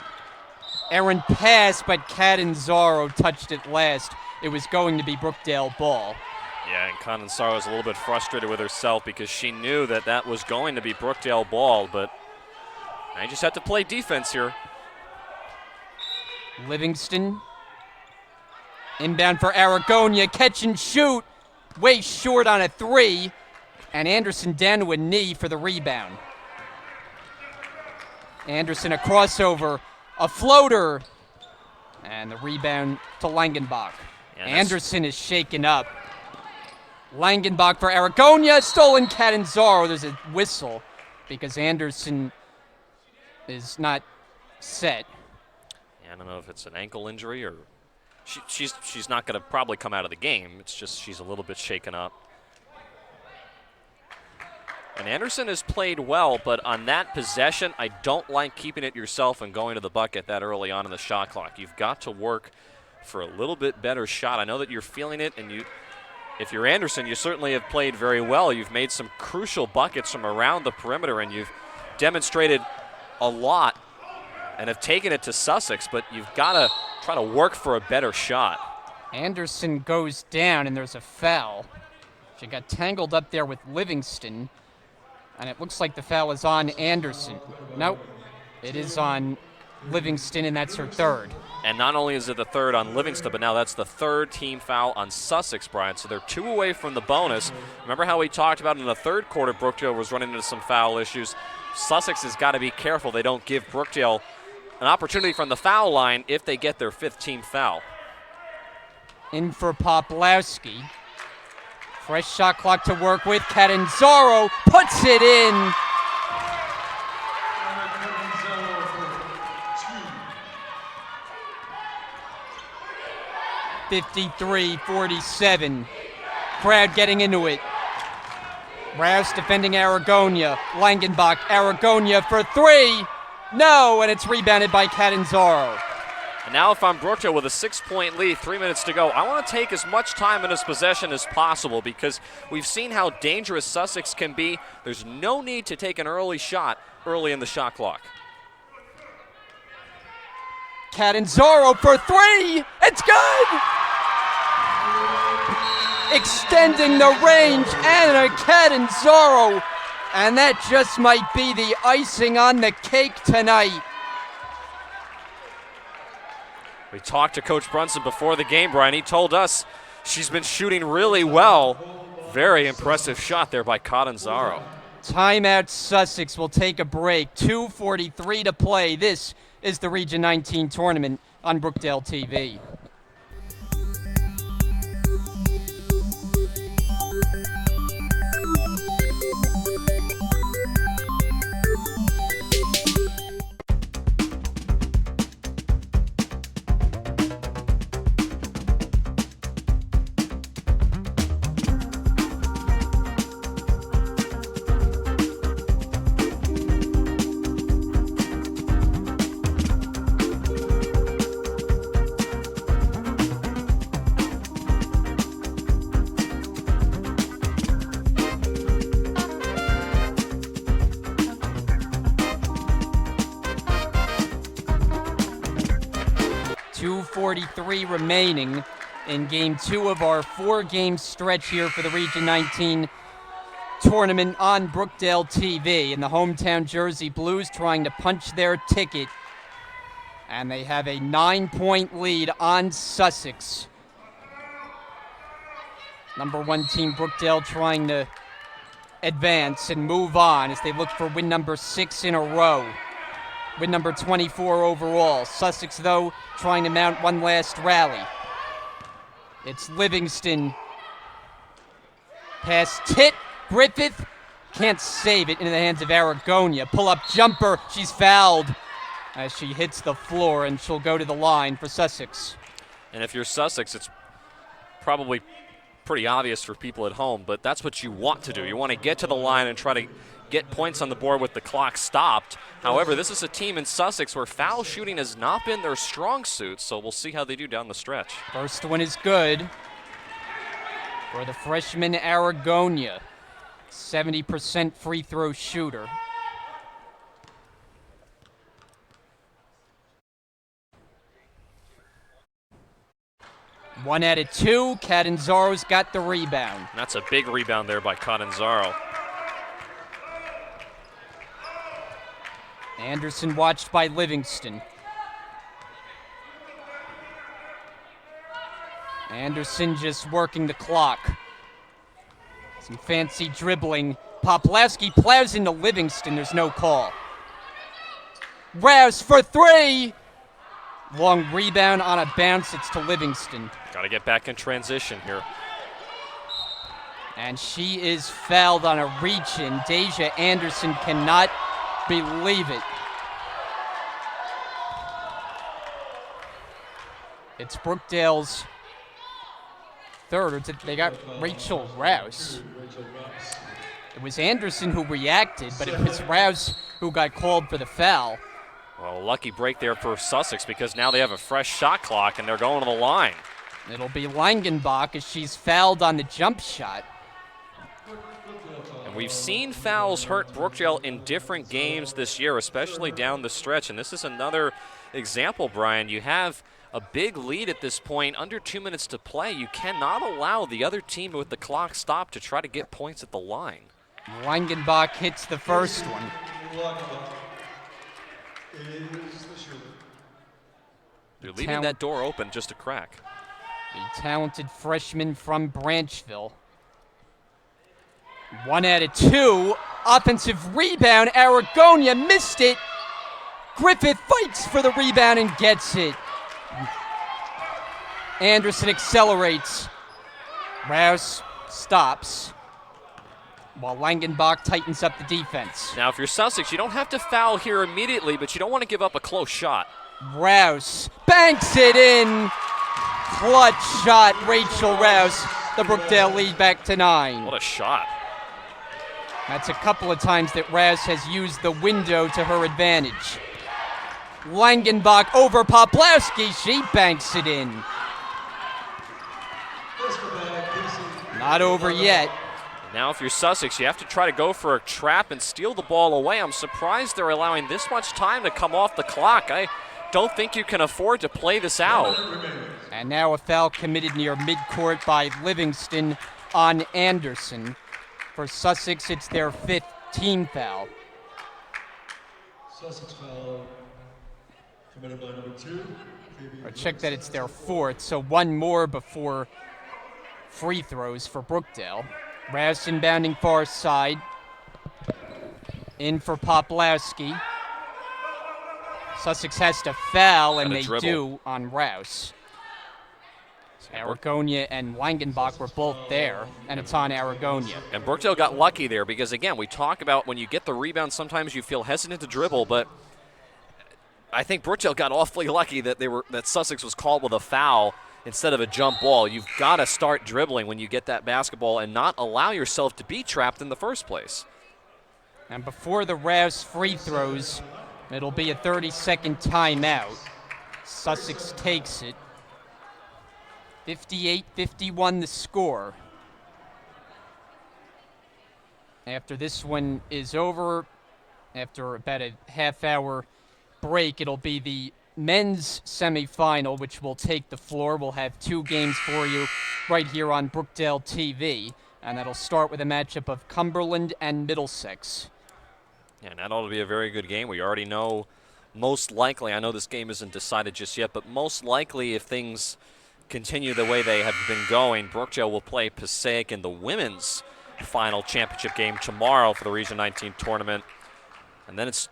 Errant pass, but Catanzaro touched it last. It was going to be Brookdale ball. Yeah, and Catanzaro was a little bit frustrated with herself because she knew that that was going to be Brookdale ball, but I just had to play defense here. Livingston. Inbound for Aragonia. Catch and shoot. Way short on a three. And Anderson down to a knee for the rebound. Anderson a crossover. A floater. And the rebound to Langenbach. Yeah, Anderson is shaken up. Langenbach for Aragonia. Stolen Catanzaro. There's a whistle because Anderson is not set. I don't know if it's an ankle injury or she's not going to probably come out of the game. It's just she's a little bit shaken up. And Anderson has played well, but on that possession, I don't like keeping it yourself and going to the bucket that early on in the shot clock. You've got to work for a little bit better shot. I know that you're feeling it, and if you're Anderson, you certainly have played very well. You've made some crucial buckets from around the perimeter, and you've demonstrated a lot and have taken it to Sussex, but you've got to try to work for a better shot. Anderson goes down, and there's a foul. She got tangled up there with Livingston, and it looks like the foul is on Anderson. Nope, it is on Livingston, and that's her third. And not only is it the third on Livingston, but now that's the third team foul on Sussex, Brian. So they're 2 away from the bonus. Remember how we talked about in the third quarter, Brookdale was running into some foul issues. Sussex has got to be careful they don't give Brookdale an opportunity from the foul line if they get their 5th team foul. In for Poplawski. Fresh shot clock to work with. Catanzaro puts it in. (53-47). Crowd getting into it. Rouse defending Aragonia. Langenbach, Aragonia for three. No, and it's rebounded by Catanzaro. And now if I'm Brookdale with a 6-point lead, 3 minutes to go, I want to take as much time in this possession as possible because we've seen how dangerous Sussex can be. There's no need to take an early shot early in the shot clock. Catanzaro for three. It's good. Extending the range, Anna Catanzaro. And that just might be the icing on the cake tonight. We talked to Coach Brunson before the game, Brian. He told us she's been shooting really well. Very impressive shot there by Catanzaro. Timeout Sussex will take a break. 2:43 to play. This is the Region 19 tournament on Brookdale TV. .43 remaining in Game 2 of our 4-game stretch here for the Region 19 tournament on Brookdale TV. And the hometown Jersey Blues trying to punch their ticket. And they have a 9-point lead on Sussex. Number 1 team Brookdale trying to advance and move on as they look for win number 6 in a row. Win number 24 overall. Sussex, though, trying to mount one last rally. It's Livingston. Pass Tit. Griffith can't save it into the hands of Aragonia. Pull-up jumper. She's fouled as she hits the floor, and she'll go to the line for Sussex. And if you're Sussex, it's probably pretty obvious for people at home, but that's what you want to do. You want to get to the line and try to get points on the board with the clock stopped. However, this is a team in Sussex where foul shooting has not been their strong suit, so we'll see how they do down the stretch. First one is good for the freshman Aragonia. 70% free throw shooter. 1 out of 2. Catanzaro's got the rebound. That's a big rebound there by Catanzaro. Anderson watched by Livingston. Anderson just working the clock. Some fancy dribbling. Poplawski plows into Livingston. There's no call. Rouse for 3. Long rebound on a bounce. It's to Livingston. Got to get back in transition here. And she is fouled on a reach-in. Deja Anderson cannot believe it. It's Brookdale's third. Or they got Rachel Rouse. It was Anderson who reacted, but it was Rouse who got called for the foul. Well, lucky break there for Sussex because now they have a fresh shot clock and they're going to the line. It'll be Langenbach as she's fouled on the jump shot. And we've seen fouls hurt Brookdale in different games this year, especially down the stretch. And this is another example, Brian. You have a big lead at this point, under 2 minutes to play. You cannot allow the other team with the clock stopped to try to get points at the line. Langenbach hits the first one. They're leaving that door open just a crack. The talented freshman from Branchville. 1 out of 2. Offensive rebound. Aragonia missed it. Griffith fights for the rebound and gets it. Anderson accelerates. Rouse stops, while Langenbach tightens up the defense. Now, if you're Sussex, you don't have to foul here immediately, but you don't want to give up a close shot. Rouse banks it in. Clutch shot, Rachel Rouse. The Brookdale lead back to 9. What a shot. That's a couple of times that Rouse has used the window to her advantage. Langenbach over Poplawski. She banks it in. Not over yet. Now, if you're Sussex, you have to try to go for a trap and steal the ball away. I'm surprised they're allowing this much time to come off the clock. I don't think you can afford to play this out. And now a foul committed near midcourt by Livingston on Anderson. For Sussex, it's their 5th team foul. Sussex foul committed by number 2. Or check that it's their 4th, so one more before free throws for Brookdale. Rouse inbounding far side. In for Poplawski. Sussex has to foul, and they do on Rouse. Aragonia and Langenbach were both there, and it's on Aragonia. And Brookdale got lucky there because, again, we talk about when you get the rebound, sometimes you feel hesitant to dribble, but I think Brookdale got awfully lucky that Sussex was called with a foul instead of a jump ball. You've got to start dribbling when you get that basketball and not allow yourself to be trapped in the first place. And before the Rouse free throws, it'll be a 30-second timeout. Sussex takes it. 58-51 the score. After this one is over, after about a half-hour break, it'll be the men's semifinal, which will take the floor. We'll have 2 games for you right here on Brookdale TV, and that'll start with a matchup of Cumberland and Middlesex. Yeah, and that ought to be a very good game. We already know most likely, I know this game isn't decided just yet, but most likely if things continue the way they have been going, Brookdale will play Passaic in the women's final championship game tomorrow for the Region 19 tournament. And then it's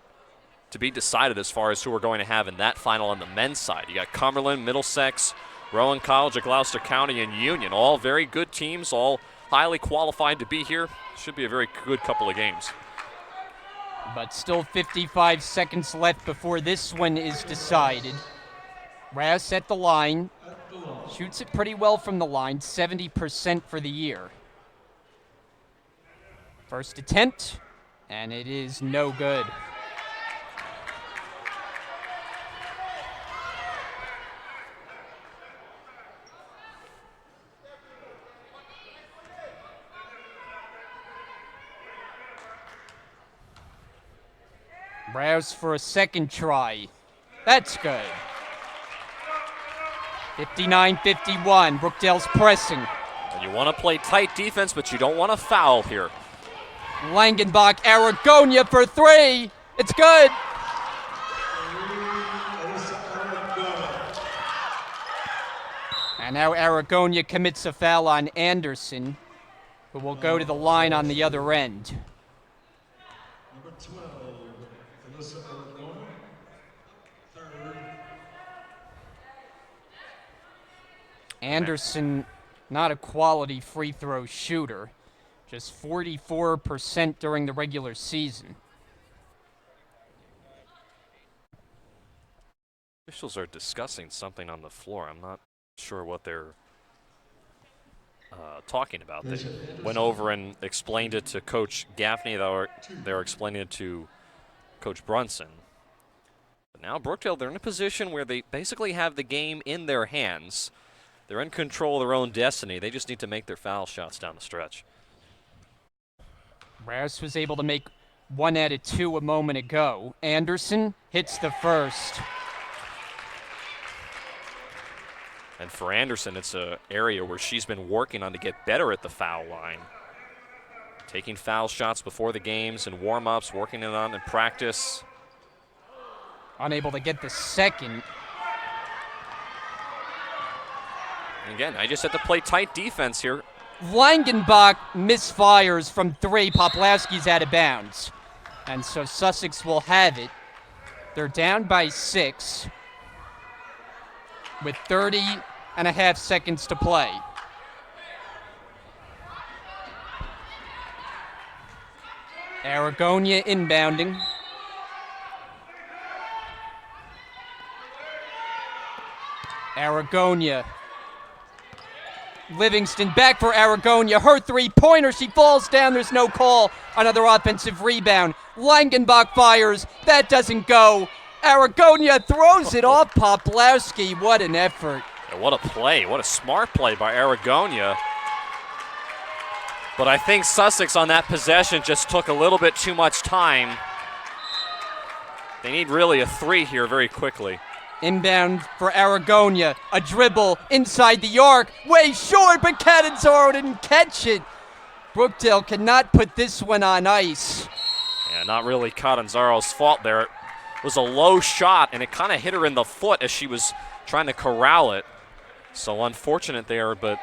to be decided as far as who we're going to have in that final on the men's side. You got Cumberland, Middlesex, Rowan College of Gloucester County, and Union. All very good teams, all highly qualified to be here. Should be a very good couple of games. But still 55 seconds left before this one is decided. Rouse at the line. Shoots it pretty well from the line, 70% for the year. First attempt, and it is no good. Rouse for a second try. That's good. 59-51, Brookdale's pressing. And you want to play tight defense, but you don't want to foul here. Langenbach, Aragonia for three. It's good. And now Aragonia commits a foul on Anderson, who will go to the line on the other end. Number 12, Alyssa Aragona. Third. Anderson, not a quality free throw shooter, just 44% during the regular season. Officials are discussing something on the floor. I'm not sure what they're talking about. They went over and explained it to Coach Gaffney. They're explaining it to Coach Brunson. But now Brookdale, they're in a position where they basically have the game in their hands. They're in control of their own destiny. They just need to make their foul shots down the stretch. Rouse was able to make 1 out of 2 a moment ago. Anderson hits the first. And for Anderson, it's an area where she's been working on to get better at the foul line. Taking foul shots before the games and warm-ups, working it on in practice. Unable to get the second. And again, I just have to play tight defense here. Langenbach misfires from 3. Poplawski's out of bounds. And so Sussex will have it. They're down by 6 with 30.5 seconds to play. Aragonia inbounding. Aragonia. Livingston back for Aragonia. Her three-pointer. She falls down. There's no call. Another offensive rebound. Langenbach fires. That doesn't go. Aragonia throws it off Poplawski. What an effort. And what a play. What a smart play by Aragonia. But I think Sussex on that possession just took a little bit too much time. They need really a 3 here very quickly. Inbound for Aragonia. A dribble inside the arc. Way short, but Catanzaro didn't catch it. Brookdale cannot put this one on ice. Yeah, not really Catanzaro's fault there. It was a low shot, and it kind of hit her in the foot as she was trying to corral it. So unfortunate there, but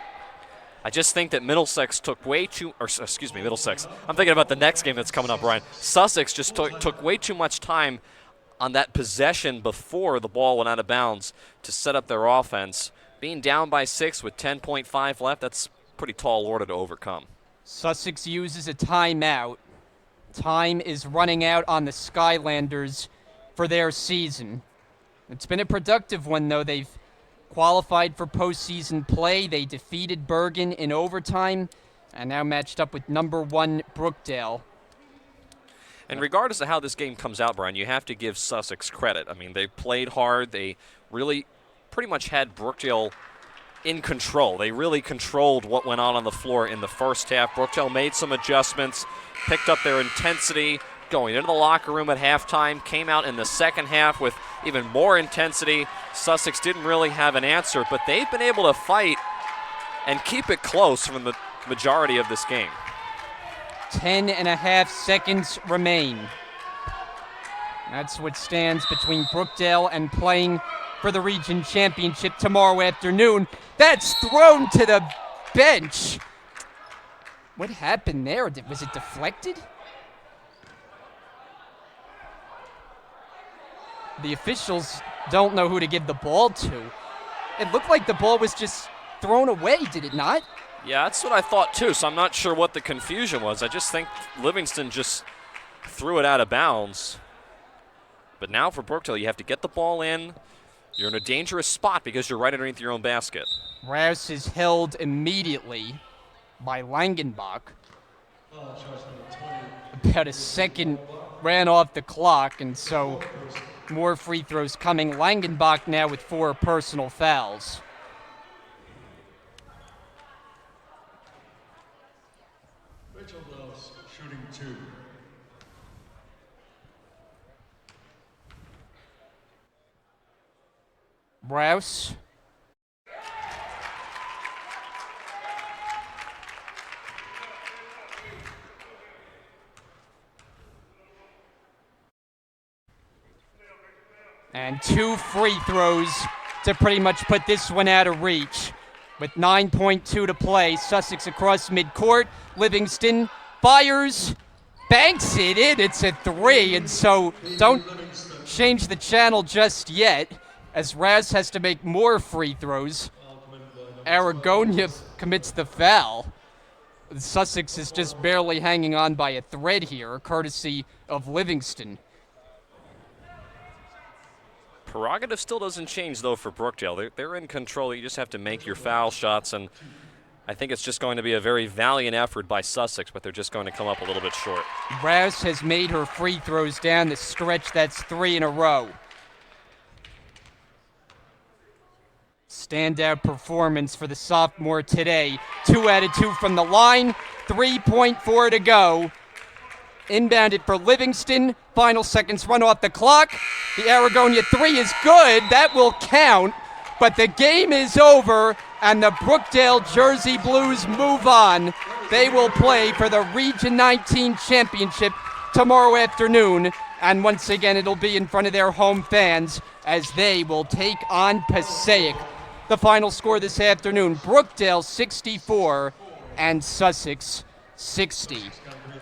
I just think that Middlesex took way too, or excuse me, Middlesex. I'm thinking about the next game that's coming up, Brian. Sussex just took way too much time on that possession before the ball went out of bounds to set up their offense. Being down by 6 with 10.5 left, that's pretty tall order to overcome. Sussex uses a timeout. Time is running out on the Skylanders for their season. It's been a productive one, though. They've qualified for postseason play. They defeated Bergen in overtime and now matched up with number 1 Brookdale. And regardless of how this game comes out, Brian, you have to give Sussex credit. I mean, they played hard. They really pretty much had Brookdale in control. They really controlled what went on the floor in the first half. Brookdale made some adjustments, picked up their intensity, going into the locker room at halftime, came out in the second half with even more intensity. Sussex didn't really have an answer, but they've been able to fight and keep it close from the majority of this game. 10.5 seconds remain. That's what stands between Brookdale and playing for the region championship tomorrow afternoon. That's thrown to the bench. What happened there? Was it deflected? The officials don't know who to give the ball to. It looked like the ball was just thrown away, did it not? Yeah, that's what I thought too, so I'm not sure what the confusion was. I just think Livingston just threw it out of bounds. But now for Brookdale, you have to get the ball in. You're in a dangerous spot because you're right underneath your own basket. Rouse is held immediately by Langenbach. About a second ran off the clock, and so more free throws coming. Langenbach now with 4 personal fouls. Rachel Wells shooting 2. Rouse And 2 free throws to pretty much put this one out of reach. With 9.2 to play, Sussex across midcourt. Livingston fires, banks it in. It's a 3, and so don't change the channel just yet, as Raz has to make more free throws. Aragonia commits the foul. Sussex is just barely hanging on by a thread here, courtesy of Livingston. Prerogative still doesn't change, though, for Brookdale. They're in control. You just have to make your foul shots, and I think it's just going to be a very valiant effort by Sussex, but they're just going to come up a little bit short. Rouse has made her free throws down the stretch. That's 3 in a row. Standout performance for the sophomore today. 2 out of 2 from the line, 3.4 to go. Inbounded for Livingston. Final seconds run off the clock. The Aragonia 3 is good. That will count. But the game is over, and the Brookdale Jersey Blues move on. They will play for the Region 19 Championship tomorrow afternoon. And once again, it'll be in front of their home fans as they will take on Passaic. The final score this afternoon, Brookdale 64 and Sussex 60.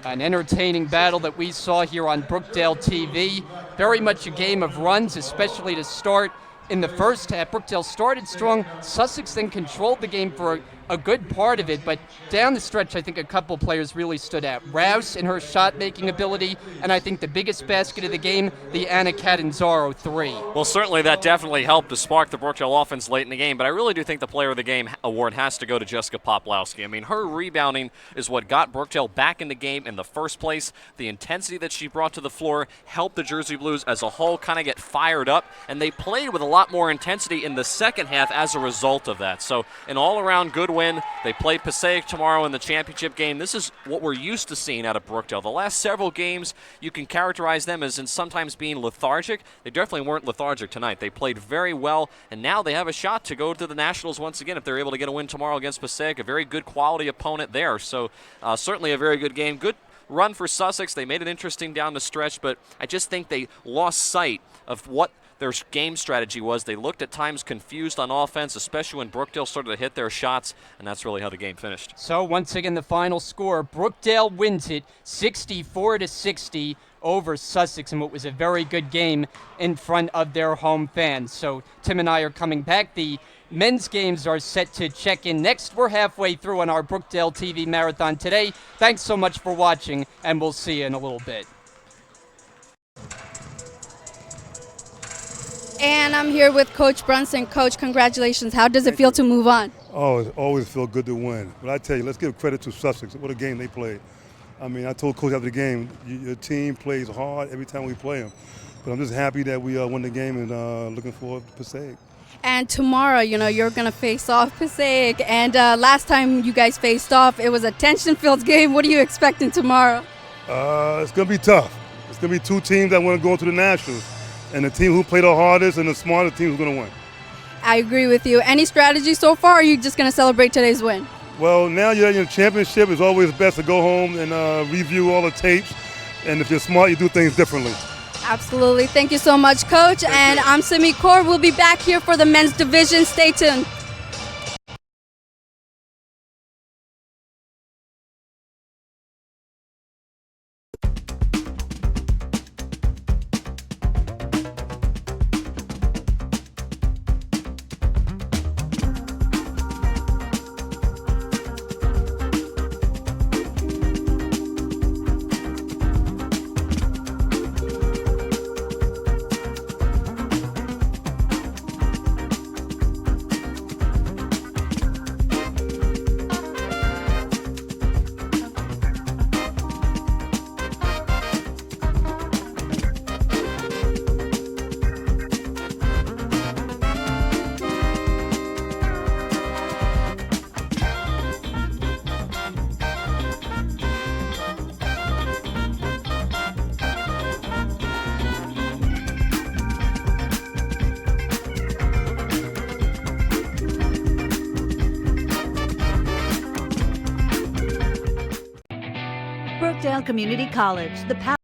An entertaining battle that we saw here on Brookdale TV. Very much a game of runs, especially to start in the first half. Brookdale started strong. Sussex then controlled the game for a good part of it, but down the stretch, I think a couple players really stood out. Rouse in her shot-making ability, and I think the biggest basket of the game, the Anna Catanzaro 3. Well, certainly that definitely helped to spark the Brookdale offense late in the game, but I really do think the Player of the Game award has to go to Jessica Poplowski. I mean, her rebounding is what got Brookdale back in the game in the first place. The intensity that she brought to the floor helped the Jersey Blues as a whole kind of get fired up, and they played with a lot more intensity in the second half as a result of that. So an all-around good win. They play Passaic tomorrow in the championship game. This is what we're used to seeing out of Brookdale. The last several games, you can characterize them as in sometimes being lethargic. They definitely weren't lethargic tonight. They played very well, and now they have a shot to go to the Nationals once again if they're able to get a win tomorrow against Passaic. A very good quality opponent there. So certainly a very good game. Good run for Sussex. They made it interesting down the stretch, but I just think they lost sight of what their game strategy was. They looked at times confused on offense, especially when Brookdale started to hit their shots, and that's really how the game finished. So once again, the final score, Brookdale wins it 64-60 over Sussex in what was a very good game in front of their home fans. So Tim and I are coming back. The men's games are set to check in next. We're halfway through on our Brookdale TV marathon today. Thanks so much for watching, and we'll see you in a little bit. And I'm here with Coach Brunson. Coach, congratulations. How does it feel to move on? Oh, it always feels good to win. But I tell you, let's give credit to Sussex. What a game they played. I mean, I told Coach after the game, your team plays hard every time we play them. But I'm just happy that we won the game and looking forward to Passaic. And tomorrow, you're going to face off Passaic. And last time you guys faced off, it was a tension-filled game. What are you expecting tomorrow? It's going to be tough. It's going to be two teams that want to go into the Nationals. And the team who played the hardest and the smartest team is going to win. I agree with you. Any strategy so far, or are you just going to celebrate today's win? Well, now you're in the championship. It's always best to go home and review all the tapes. And if you're smart, you do things differently. Absolutely. Thank you so much, Coach. And I'm Simi Kaur. We'll be back here for the men's division. Stay tuned. Brookdale Community College, the power